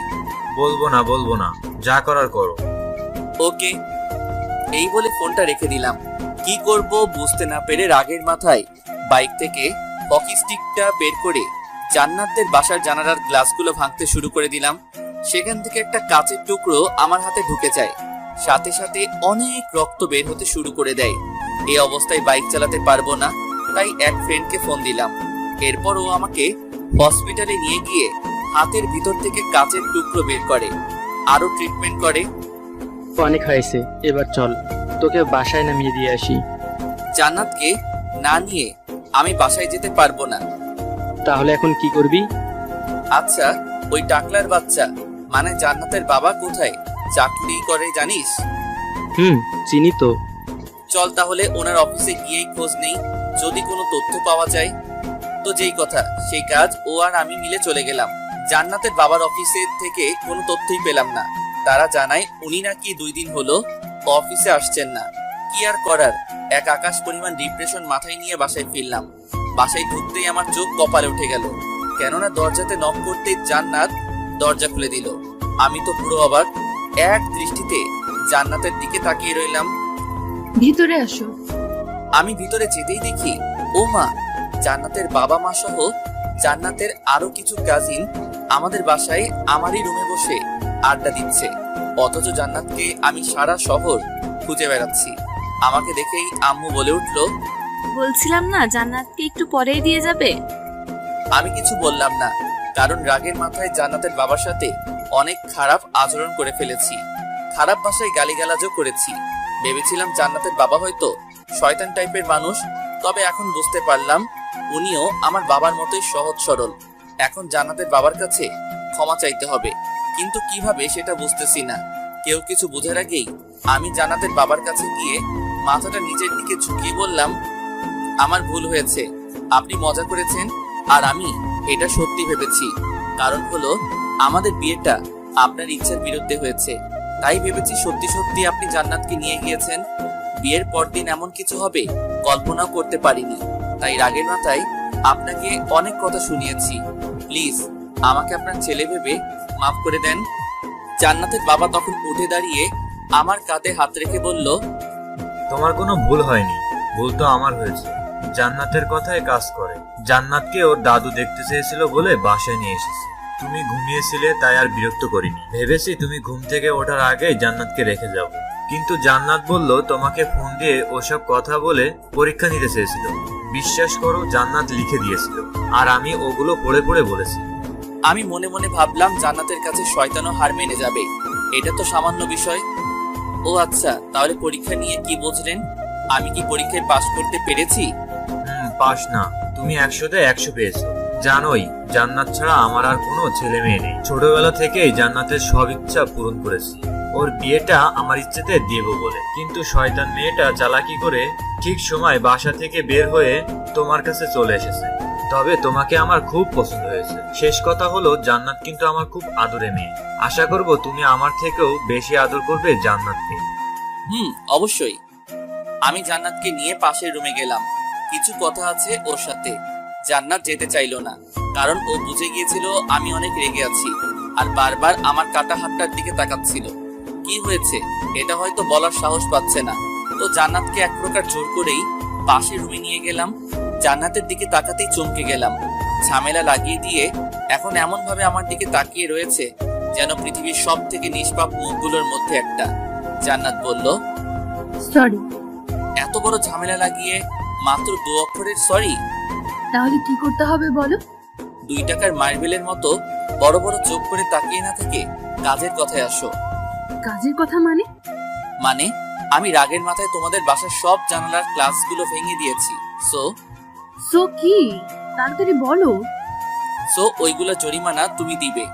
বলবো না, যা করার করো।
ওকে। এই বলে ফোনটা রেখে দিলাম। কি করব বুঝতে না পেরে রাগের মাথায় বাইক থেকে হকি স্টিকটা বের করে জান্নাতদের বাসার জানালার গ্লাসগুলো ভাঙতে শুরু করে দিলাম। সেখান থেকে একটা কাঁচের টুকরো আমার হাতে ঢুকে যায়, সাথে সাথে অনেক রক্ত বের হতে শুরু করে দেয়। এই অবস্থায় বাইক চালাতে পারবো না, তাই এক ফ্রেন্ডকে ফোন দিলাম। এরপর ও আমাকে হসপিটালে নিয়ে গিয়ে হাতের ভিতর থেকে কাঁচের টুকরো বের করে, আরো ট্রিটমেন্ট করে।
অনেক হয়েছে, এবার চল তোকে বাসায় নামিয়ে দিয়ে আসি।
জান্নাতকে না নিয়ে আমি বাসায় যেতে পারবো না।
তাহলে এখন কি করবি?
আচ্ছা, ওই টাকলার বাচ্চা মানে জান্নাতের বাবা কোথায় চাকরি করে জানিস?
চিনি তো।
চল তাহলে ওনার অফিসে গিয়েই খোঁজ নেই, যদি কোনো তথ্য পাওয়া যায়। তো যেই কথা সেই কাজ, ও আর আমি মিলে চলে গেলাম। জান্নাতের বাবার অফিসের থেকে কোনো তথ্যই পেলাম না। তারা জানায় উনি নাকি 2 দিন হলো অফিসে আসছেন না। কি আর করার, এক আকাশ পরিমাণ ডিপ্রেশন মাথায় নিয়ে বাসায় ফিরলাম। বাসায় ঢুকতেই আমার চোখ কপালে উঠে গেল, কেননা দরজাতে নক করতেই জান্নাত দরজা খুলে দিল। আমি তো পুরো অবাক, এক দৃষ্টিতে জান্নাতের দিকে তাকিয়ে রইলাম।
ভিতরে আসো।
আমি ভিতরে যেতেই দেখি ও মা, জান্নাতের বাবা মা সহ জান্নাতের আরো কিছু কাজিন আমাদের বাসায় আমারই রুমে বসে আড্ডা দিচ্ছে। অথচ জান্নাতকে আমি সারা শহর খুঁজে বেড়াচ্ছি। আমাকে দেখেই আম্মু বলে উঠল,
বলছিলাম না জান্নাতকে একটু পরেই দিয়ে যাবে।
আমি কিছু বললাম না, কারণ রাগের মাথায় জান্নাতের বাবার সাথে অনেক খারাপ আচরণ করে ফেলেছি। খারাপ ভাষায় গালিগালাজও করেছি। ভেবেছিলাম জান্নাতের বাবা হয়তো শয়তান টাইপের মানুষ, তবে এখন বুঝতে পারলাম উনিও আমার বাবার মতোই সহজ সরল। এখন জান্নাতের বাবার কাছে ক্ষমা চাইতে হবে, কিন্তু কিভাবে সেটা বুঝতেছি না। কেউ কিছু বোঝার আগেই আমি জান্নাতের বাবার কাছে গিয়ে মাথাটা নিচের দিকে ঝুঁকিয়ে বললাম, আমার ভুল হয়েছে, আপনি মজা করেছেন আর আমি এটা সত্যি ভেবেছি। কারণ হলো আমাদের বিয়েটা আপনার ইচ্ছার বিরুদ্ধে হয়েছে, তাই ভেবেছি সত্যি সত্যি আপনি জান্নাতকে নিয়ে গিয়েছেন। বিয়ের পরদিন এমন কিছু হবে কল্পনাও করতে পারিনি, তাই রাগের মাথায় আপনাকে অনেক কথা শুনিয়েছি। প্লিজ আমাকে আপনার ছেলে ভেবে মাফ করে দেন। জান্নাতের বাবা তখন উঠে দাঁড়িয়ে আমার কাঁধে হাত রেখে বলল,
তোমার কোনো ভুল হয়নি, ভুল তো আমার হয়েছে। জান্নাতের কথায় কাজ করে। জান্নাতকে ওর দাদু দেখতে চেয়েছিল বলে বাসায় নিয়ে এসেছে। তুমি ঘুমিয়েছিলে তাই আর বিরক্ত করিনি, ভেবেছি তুমি ঘুম থেকে ওঠার আগেই জান্নাতকে রেখে যাব। কিন্তু জান্নাত বলল তোমাকে ফোন দিয়ে ওসব কথা বলে পরীক্ষা নিতে চেয়েছিল। বিশ্বাস করো, জান্নাত লিখে দিয়েছিল আর আমি ওগুলো পড়ে পড়ে বলেছি।
আমি মনে মনে ভাবলাম জান্নাতের কাছে শয়তানও হার মেনে যাবে, এটা তো সামান্য বিষয়। ও আচ্ছা, তাহলে পরীক্ষা নিয়ে কি বুঝলেন? আমি কি পরীক্ষায় পাশ করতে পেরেছি?
পাস না, তুমি 100-তে 100 পেয়েছো। জানোই জান্নাত ছাড়া আমার আর কোনো ছেলে মেয়ে নেই। ছোটবেলা থেকেই জান্নাতের সব ইচ্ছা পূরণ করেছি, ওর বিয়েটা আমার ইচ্ছেতে দেব বলে। কিন্তু শয়তান মেয়েটা চালাকি করে ঠিক সময় বাসা থেকে বের হয়ে তোমার কাছে চলে এসেছে। তবে তোমাকে আমার খুব পছন্দ হয়েছে। শেষ কথা হলো জান্নাত কিন্তু আমার খুব আদরে মেয়ে। আশা করব তুমি আমার থেকেও বেশি আদর করবে জান্নাতকে।
অবশ্যই। আমি জান্নাতকে নিয়ে পাশের রুমে গেলাম। কিছু কথা আছে ওর সাথে। জান্নাত যেতে চাইলো না, কারণ ও বুঝে গিয়েছিল আমি অনেক রেগে আছি আর বারবার আমার কাটা হাতটার দিকে তাকাচ্ছিল। কি হয়েছে এটা হয়তো বলার সাহস পাচ্ছে না। তো জান্নাতকে এক প্রকার জোর করেই পাশের রুমে নিয়ে গেলাম। জান্নাতের দিকে তাকাতেই চমকে গেলাম। ঝামেলা লাগিয়ে দিয়ে এখন এমন ভাবে আমার দিকে তাকিয়ে রয়েছে যেন পৃথিবীর সব থেকে নিষ্পাপ মুখগুলোর মধ্যে একটা। জান্নাত বলল,
সরি।
এত বড় ঝামেলা লাগিয়ে মাত্র 2 অক্ষরের সরি?
তাহলে কি করতে হবে বলো?
2 টাকার মার্বেলের মতো বড় বড় চোখ করে তাকিয়ে না থেকে কাজের কথায় আসো।
কাজের কথা মানে?
মানে আমি রাগের মাথায় তোমাদের বাসার সব জানালার গ্লাসগুলো ভেঙে দিয়েছি।
সো কি? তাড়াতাড়ি বলো।
সো ওইগুলো জরিমানা তুমি দিবে।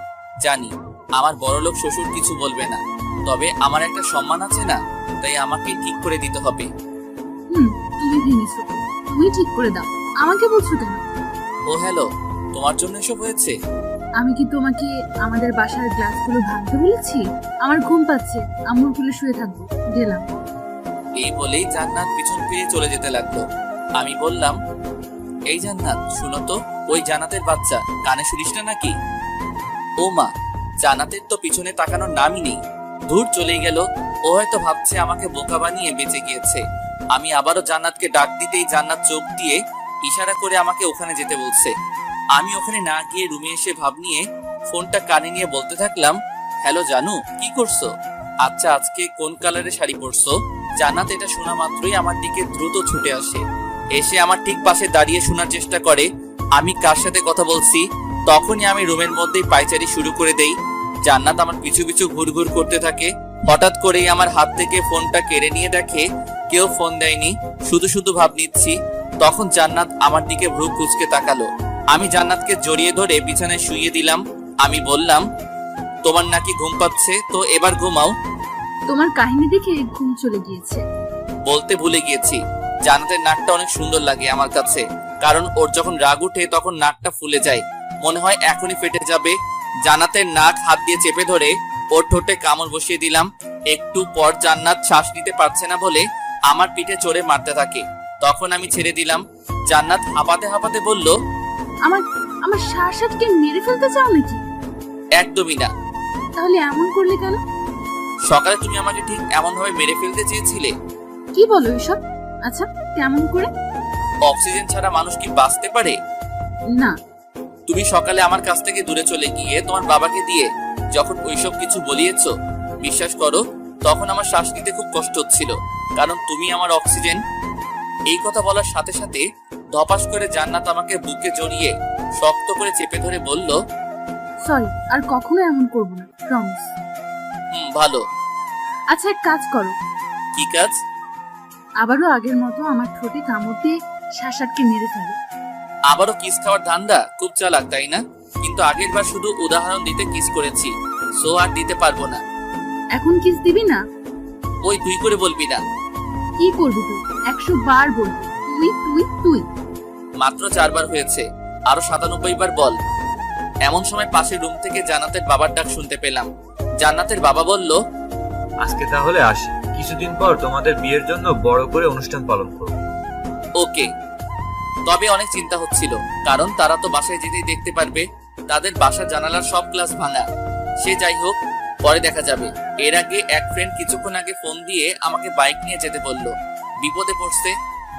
জানি আমার বড়লোক শ্বশুর কিছু বলবে না, তবে আমার একটা সম্মান আছে না, তাই আমাকে ঠিক করে দিতে হবে।
তুমি ভেঙেছো, তুমি ঠিক করে দাও, আমাকে বলছো কেন?
ও হ্যালো, তোমার জন্য এসব হয়েছে?
আমি কি তোমাকে আমাদের বাসার গ্লাসগুলো ভাঙতে বলেছি? আমার ঘুম পাচ্ছে, আম্মুর কোলে শুয়ে থাকবো, গেলাম।
এই বলেই জান্নাত পিছন ফিরে চলে যেতে লাগলো। আমি বললাম, এই জান্নাত শুনো তো, ওই জান্নাতের বাচ্চা কানে শুনিস না নাকি? ও মা, জান্নাতের তো পিছনে তাকানোর নামই নেই। দূর চলেই গেল। ও হয়তো ভাবছে আমাকে বোকা বানিয়ে বেঁচে গিয়েছে। আমি আবারও জান্নাতকে ডাক দিতেই জান্নাত চোখ দিয়ে ইশারা করে আমাকে ওখানে যেতে বলছে। আমি ওখানে না গিয়ে রুমে এসে ভাব নিয়ে ফোনটা কানে নিয়ে বলতে থাকলাম, হ্যালো জানু, কি করছো? আচ্ছা, আজকে কোন কালারের শাড়ি পরছো? জান্নাত এটা শোনা মাত্রই আমার দিকে দ্রুত ছুটে আসে, এসে আমার ঠিক পাশে দাঁড়িয়ে শোনার চেষ্টা করে আমি কার সাথে কথা বলছি। তখনই আমি রুমের মধ্যেই পায়চারি শুরু করে দেই। জান্নাত আমার পিছু পিছু ঘুরঘুর করতে থাকে। হঠাৎ করেই আমার হাত থেকে ফোনটা কেড়ে নিয়ে দেখে কেউ ফোন দেয়নি, শুধু শুধু ভাব নিচ্ছি। তখন জান্নাত আমার দিকে ভ্রু কুঁচকে তাকালো। আমি জান্নাতকে জড়িয়ে ধরে বিছানায় শুইয়ে দিলাম। আমি বললাম, তোমার নাকি ঘুম পাচ্ছে, তো এবার ঘুমাও।
তোমার কাহিনী দেখে ঘুম চলে গিয়েছে।
বলতে ভুলে গিয়েছি, জান্নাতের নাকটা অনেক সুন্দর লাগে আমার কাছে, কারণ ওর যখন রাগ উঠে তখন নাকটা ফুলে যায়, মনে হয় এখনই ফেটে যাবে। জান্নাতের নাক হাত দিয়ে চেপে ধরে ওর ঠোঁটে কামড় বসিয়ে দিলাম। একটু পর জান্নাত শ্বাস নিতে পারছে না বলে আমার পিঠে চড়ে মারতে থাকে। তখন আমি ছেড়ে দিলাম। জান্নাত হাঁপাতে হাঁপাতে বলল,
আমার আমার শাসাতকে মেরে ফেলতে চাও নাকি?
একদমই না।
তাহলে এমন করলে কেন?
সকালে তুমি আমাকে ঠিক এমন ভাবে মেরে ফেলতে চেয়েছিলে।
কি বলো এসব? আচ্ছা, কেমন করে?
অক্সিজেন ছাড়া মানুষ কি বাঁচতে পারে?
না।
তুমি সকালে আমার কাছ থেকে দূরে চলে গিয়ে তোমার বাবাকে দিয়ে যখন ওইসব কিছু বলিয়েছো, বিশ্বাস করো তখন আমার শ্বাস নিতে খুব কষ্ট হচ্ছিল, কারণ তুমি আমার অক্সিজেন। এই কথা বলার সাথে সাথে ধপাস করে জান্নাত আমাকে বুকে জড়িয়ে শক্ত করে চেপে ধরে বলল,
সরি, আর কখনো এমন করব না, প্রমিস।
ভালো।
আচ্ছা, এক কাজ করো।
কি কাজ?
আবারও আগের মতো আমার ঠোঁটে কামড় দিয়ে শাসাতকে মেরে ফেলো।
আবারও কিস খাওয়ার ধান্দা? খুব চালাক, তাই না? কিন্তু আগের বার শুধু উদাহরণ দিতে কিস করেছি, সো আর দিতে পারবো না।
এখন কিস দিবি না?
ওই তুই করে বলবি না।
কি করবি তুই? 100 বার বলবি তুই তুই তুই।
মাত্র 4 বার হয়েছে, আরো 97 বার বল। এমন সময় পাশের রুম থেকে জান্নাতের বাবার ডাক শুনতে পেলাম। জান্নাতের বাবা বলল,
আজকে তাহলে আসি, কিছুদিন পর তোমাদের বিয়ের জন্য বড় করে অনুষ্ঠান পালন করব।
ওকে। তবে অনেক চিন্তা হচ্ছিল, কারণ তারা তো বাসায় যেতেই দেখতে পারবে তাদের বাসা জানালার সব গ্লাস ভাঙা। সে যাই হোক, পরে দেখা যাবে। এর আগে এক ফ্রেন্ড কিছুক্ষণ আগে ফোন দিয়ে আমাকে বাইক নিয়ে যেতে বলল, বিপদে পড়ছে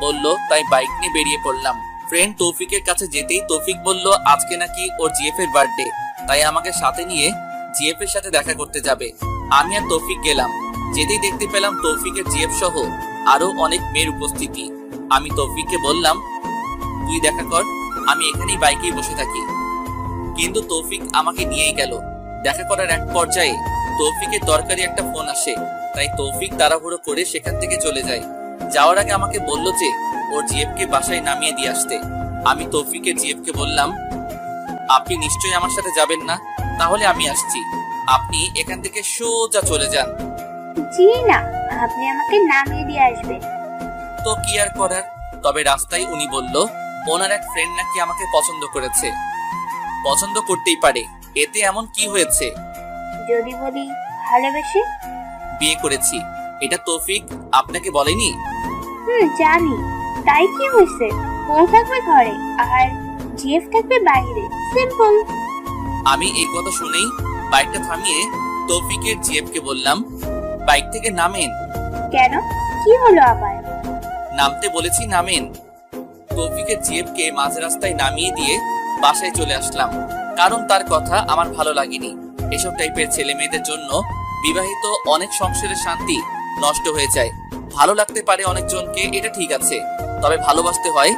বলল, তাই বাইক নিয়ে বেরিয়ে পড়লাম। ফ্রেন্ড তৌফিকের কাছে যেতেই তৌফিক বলল আজকে নাকি ওর জিএফ এর বার্থডে, তাই আমাকে সাথে নিয়ে জিএফ এর সাথে দেখা করতে যাবে। আমি আর তৌফিক গেলাম। যেতেই দেখতে পেলাম তৌফিকের জিএফ সহ আরো অনেক মেয়ের উপস্থিতি। আমি তৌফিককে বললাম, তুই দেখা কর, আমি এখানেই বাইকেই বসে থাকি। কিন্তু তৌফিক আমাকে নিয়েই গেল। দেখা করার এক পর্যায়ে তৌফিকের দরকারি একটা ফোন আসে, তাই তৌফিক তাড়াহুড়ো করে সেখান থেকে চলে যায়। যাওয়ার আগে আমাকে বলল যে ওর জিএফকে বাসায় নামিয়ে দিয়ে আসতে। আমি তৌফিকের জিএফকে বললাম, আপনি নিশ্চয়ই আমার সাথে যাবেন না? তাহলে আমি আসছি, আপনি এখান থেকে সোজা চলে যান।
জি না, আপনি আমাকে নামিয়ে দিয়ে আসবেন।
তো কি আর করার। তবে রাস্তায় উনি বলল ওনার এক ফ্রেন্ড নাকি আমাকে পছন্দ করেছে। পছন্দ করতেই পারে, এতে এমন কি হয়েছে?
যদি বলি ভালোবেসে
বিয়ে করেছি। এটা তৌফিক আপনাকে বলেনি?
জানি। তাই কি হয়েছে? বউ থাকবে ঘরে আর জিএফ থাকবে বাইরে, সিম্পল।
আমি এই কথা শুনেই বাইকটা থামিয়ে তৌফিকের জিএফকে বললাম, বাইক থেকে নামেন।
কেন, কি হলো আবার?
নামতে বলেছি, নামেন। তৌফিকের জিএফকে মাঝ রাস্তায় নামিয়ে দিয়ে বাসায় চলে আসলাম, কারণ তার কথা আমার ভালো লাগেনি। এসব টাইপের ছেলে মেয়েদের জন্য বিবাহিত অনেক সংসারের শান্তি নষ্ট হয়ে যায়। ভালো লাগতে পারে অনেকজনকে, এটা ঠিক আছে, তবে ভালোবাসতে হয়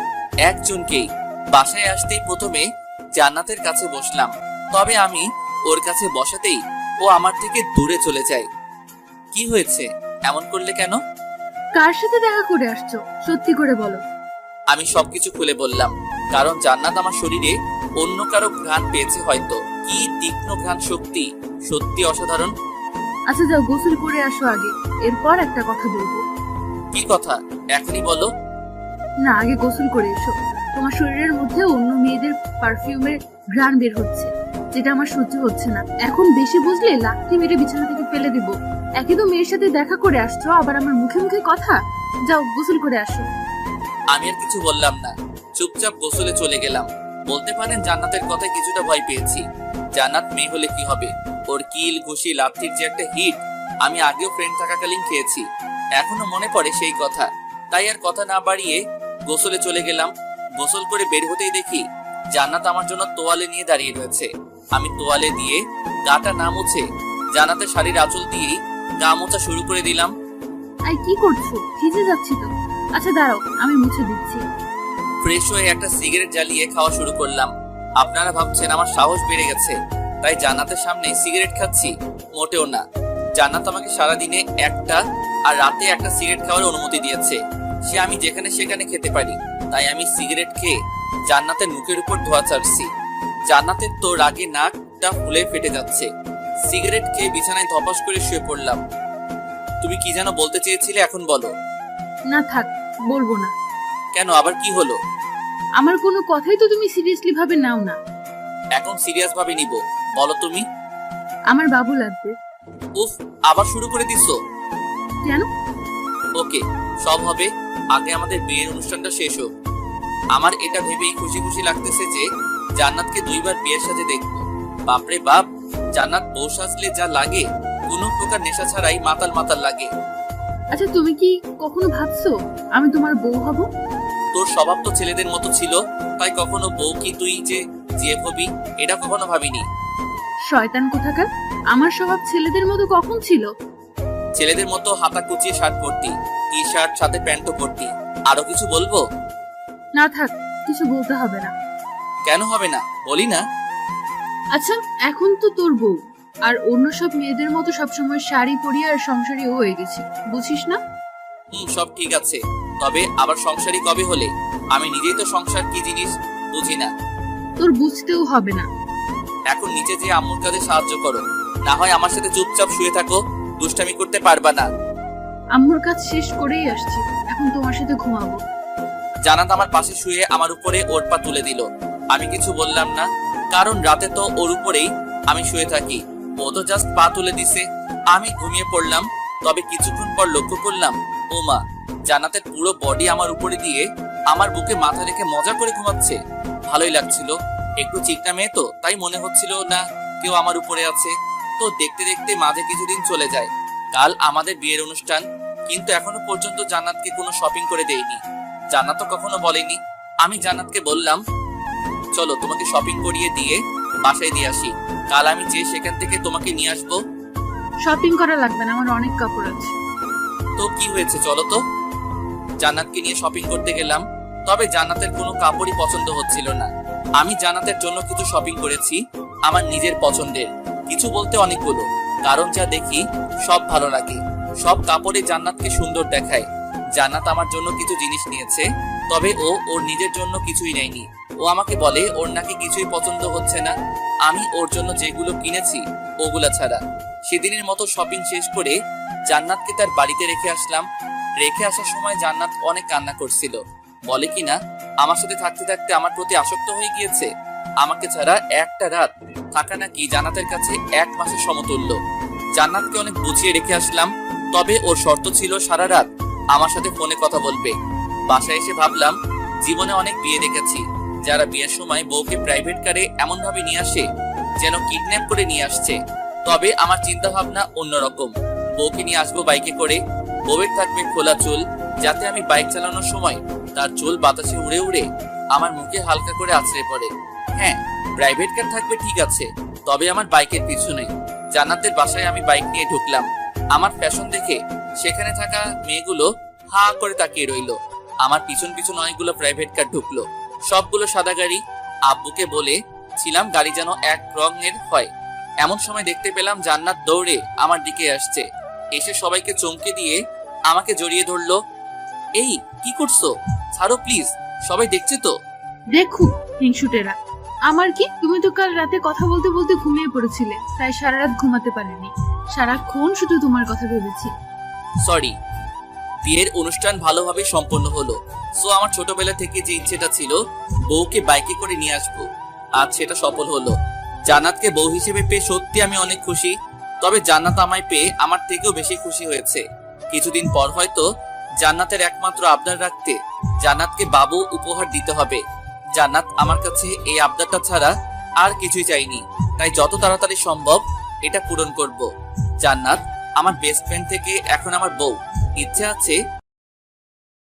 একজনকেই। বাসায় আসতেই প্রথমে জান্নাতের কাছে বসলাম, তবে আমি ওর কাছে বসাতেই ও আমার থেকে দূরে চলে যায়। কি হয়েছে? এমন করলে কেন?
কার সাথে দেখা করে আসছো, সত্যি করে বলো।
আমি সবকিছু খুলে বললাম, কারণ জান্নাত আমার শরীরে অন্য কারো ঘ্রাণ পেয়েছে হয়তো। কি তীক্ষ্ণ ঘ্রাণ শক্তি, সত্যি অসাধারণ।
আচ্ছা যাও, গোসল করে আসো আগে, এরপর একটা কথা বলবো।
কি কথা? এখনই বলো।
না, আগে গোসল করে এসো। তোমার শরীরের মধ্যে অন্য মেয়েদের পারফিউমের ঘ্রাণ বের হচ্ছে, যেটা আমার সহ্য হচ্ছে না। এখন বেশি বুঝলে লাথি মেরে বিছানা থেকে ফেলে দিব। একই তো মেয়ের সাথে দেখা করে আসছো, আবার আমার মুখে মুখে কথা। যাও গোসল করে আসো।
আমি আর কিছু বললাম না, চুপচাপ গোসলে চলে গেলাম। বলতে পারেন জান্নাতের কথায় কিছুটা ভয় পেয়েছি। জান্নাত মেয়ে হলে কি হবে, ওর কিল ঘুষি লাথির যে একটা হিট আমি আগেও ফ্রেন্ড থাকাকালীন খেয়েছি, এখনো মনে পড়ে সেই কথা। তাই আর কথা না বাড়িয়ে গোসলে চলে গেলাম। গোসল করে বের হতেই দেখি জান্নাত আমার জন্য তোয়ালে নিয়ে দাঁড়িয়ে রয়েছে। আমি তোয়ালে দিয়ে গাটা না মুছে জান্নাতের শাড়ির আঁচল দিয়েই গা মোছা শুরু করে দিলাম।
আই কি করছো? ভিজে যাচ্ছি তো। আচ্ছা দাঁড়াও, আমি মুছে দিচ্ছি।
ফ্রেশ হয়ে একটা সিগারেট জ্বালিয়ে খাওয়া শুরু করলাম। আপনারা ভাবছেন আমার সাহস বেড়ে গেছে তাই জান্নাতের সামনে সিগারেট খাচ্ছি? মোটেও না। জান্নাত আমাকে সারাদিনে একটা আর রাতে একটা সিগারেট খাওয়ার অনুমতি দিয়েছে। সে আমি যেখানে সেখানে খেতে পারি, তাই আমি সিগারেট খেয়ে জান্নাতের মুখের উপর ধোয়া ছাড়ছি। জান্নাতের তো রাগে নাকটা ফুলে ফেটে যাচ্ছে। সিগারেট খেয়ে বিছানায় ধপাস করে শুয়ে পড়লাম। তুমি কি যেন বলতে চেয়েছিলে, এখন বলো।
না থাক, বলবো না।
কেন, আবার কি হলো?
আমার কোনো কথাই তো তুমি সিরিয়াসলি ভাবে নাও না।
এখন সিরিয়াস ভাবে নিব, বলো তুমি।
আমার বাবু লাগবে।
উফ, আবার শুরু করে দিছো।
কেন?
ওকে, সব হবে, আগে আমাদের বিয়ের অনুষ্ঠানটা শেষ হোক। আমার এটা ভেবেই খুশি খুশি লাগতেছে যে জান্নাতকে 2 বার বিয়ের সাথে দেখবো। বাপরে বাপ, জান্নাত বউ সাজলে যা লাগে, কোনো প্রকার নেশা ছাড়াই মাতাল মাতাল লাগে।
আচ্ছা তুমি কি কখনো ভাবছো আমি তোমার বউ হব?
তোর স্বভাব তো ছেলেদের মতো ছিল, তাই কখনো বউ কি তুই যে জিএফ হবি এটা কখনো ভাবিনি।
শয়তান কোথাকার, আমার স্বভাব ছেলেদের মতো কখন ছিল?
ছেলেদের মতো হাতা কুচিয়ে শার্ট পরতি, টি শার্ট সাথে প্যান্টও পরতি। আরো কিছু বলবো?
না থাক, কিছু বলতে হবে না।
কেন হবে না, বলি না।
আচ্ছা এখন তো তোর বউ, আর অন্য সব মেয়েদের মতো সবসময় শাড়ি পরিয়ে আর সংসারী হয়ে গেছি, বুঝিস না?
সব ঠিক আছে, তবে আবার সংসারী কবে হলে? আমি নিজেই তো সংসার কি জিনিস বুঝি না।
তোর বুঝতেও হবে না।
এখন নিচে যে আম্মুর কাজে সাহায্য করো, না হয় আমার সাথে চুপচাপ শুয়ে থাকো, দুষ্টামি করতে পারবা না।
আম্মুর কাজ শেষ করেই আসছি, এখন তোমার সাথে ঘুমাবো।
জান্নাত আমার পাশে শুয়ে আমার উপরে ওর পা তুলে দিল। আমি কিছু বললাম না, কারণ রাতে তো ওর উপরেই আমি শুয়ে থাকি। ও তো জাস্ট পা তুলে দিছে, আমি ঘুমিয়ে পড়লাম। তবে কিছুক্ষণ পর লক্ষ্য করলাম, ও মা, জান্নাতের পুরো বডি আমার উপরে দিয়ে আমার বুকে মাথা রেখে মজা করে ঘুমাচ্ছে। ভালোই লাগছিল। একটু চিকনা মেয়ে তো, তাই মনে হচ্ছিল না কেউ আমার উপরে আছে। তো দেখতে দেখতে মাঝে কিছুদিন চলে যায়। কাল আমাদের বিয়ের অনুষ্ঠান, কিন্তু এখনো পর্যন্ত জান্নাতকে কোনো শপিং করে দেইনি। জান্নাত তো কখনো বলেনি। আমি জান্নাতকে বললাম, চলো তোমাকে শপিং করিয়ে দিয়ে বাসায় দিয়ে আসি, কাল আমি যে সেখান থেকে তোমাকে নিয়ে আসবো।
শপিং করা লাগবে না, আমার অনেক কাপড় আছে।
তো কি হয়েছে, চলো তো। জান্নাতকে নিয়ে শপিং করতে গেলাম, তবে জান্নাতের কোনো কাপড়ই পছন্দ হচ্ছিল না। আমি জান্নাতের জন্য কিছু শপিং করেছি, আমার নিজের পছন্দের। কিছু বলতে অনেকগুলো, কারণ যা দেখি সব ভালো লাগে। সব কাপড়ে জান্নাতকে সুন্দর দেখায়। জান্নাত আমার জন্য কিছু জিনিস নিয়েছে, তবে ও ওর নিজের জন্য কিছুই নেয়নি। ও আমাকে বলে ওর নাকি কিছুই পছন্দ হচ্ছে না। আমি ওর জন্য যেগুলো কিনেছি ওগুলা ছাড়া। সেদিনের মতো শপিং শেষ করে জান্নাতকে তার বাড়িতে রেখে আসলাম। রেখে আসার সময় জান্নাত অনেক কান্না করছিল। বলে কিনা আমার সাথে থাকতে থাকতে আমার প্রতি আসক্ত হয়ে গিয়েছে। আমাকে ছাড়া একটা রাত থাকা নাকি জান্নাতের কাছে 1 মাসের সমতুল্য। জান্নাতকে অনেক বুঝিয়ে রেখে আসলাম, তবে ওর শর্ত ছিল সারা রাত আমার সাথে ফোনে কথা বলবে। বাসায় এসে ভাবলাম, জীবনে অনেক বিয়ে দেখেছি যারা বিয়ের সময় বউকে প্রাইভেট কারে এমন ভাবে নিয়ে আসে যেন কিডন্যাপ করে নিয়ে আসছে। তবে আমার চিন্তা ভাবনা অন্যরকম। বউকে নিয়ে আসবো বাইকে করে, বউয়ের থাকবে খোলা চুল, যাতে আমি বাইক চালানোর সময় তার চুল বাতাসে উড়ে উড়ে আমার মুখে হালকা করে আছড়ে পড়ে। হ্যাঁ, প্রাইভেট কার থাকবে ঠিক আছে, তবে আমার বাইকের পিছনে। জান্নাতের বাসায় আমি বাইক নিয়ে ঢুকলাম। আমার ফ্যাশন দেখে সেখানে থাকা মেয়েগুলো হা করে তাকিয়ে রইলো। আমার পিছন পিছন অনেকগুলো প্রাইভেট কার ঢুকলো, সবগুলো সাদা গাড়ি। আব্বুকে বলে ছিলাম গাড়ি যেন এক রঙের হয়। এমন সময় দেখতে পেলাম জান্নাত দৌড়ে আমার দিকে আসছে। এসে সবাইকে চমকে দিয়ে আমাকে জড়িয়ে ধরলো। এই কি করছো, ছাড়ো প্লিজ, সবাই দেখছে তো।
দেখো হিংসুটেরা, আমার কি, তুমি তো কাল রাতে কথা বলতে বলতে ঘুমিয়ে পড়েছিলে, তাই সারা রাত ঘুমাতে পারিনি। সারাক্ষণ শুধু তোমার কথা ভেবেছি।
সরি। বিয়ের অনুষ্ঠান ভালোভাবে সম্পন্ন হলো। সো আমার ছোটবেলা থেকে যে ইচ্ছেটা ছিল বউকে বাইকে করে নিয়ে আসবো, আজ সেটা সফল হলো। জান্নাতকে বউ হিসেবে পেয়ে সত্যি আমি অনেক খুশি। তবে জান্নাত আমায় পেয়ে আমার থেকেও বেশি খুশি হয়েছে। কিছুদিন পর হয়তো জান্নাতের একমাত্র আবদার রাখতে জান্নাতকে বাবু উপহার দিতে হবে। জান্নাত আমার কাছে এই আবদারটা ছাড়া আর কিছুই চাইনি, তাই যত তাড়াতাড়ি সম্ভব এটা পূরণ করব। জান্নাত, আমার বেস্ট ফ্রেন্ড থেকে এখন আমার বউ। ইচ্ছে আছে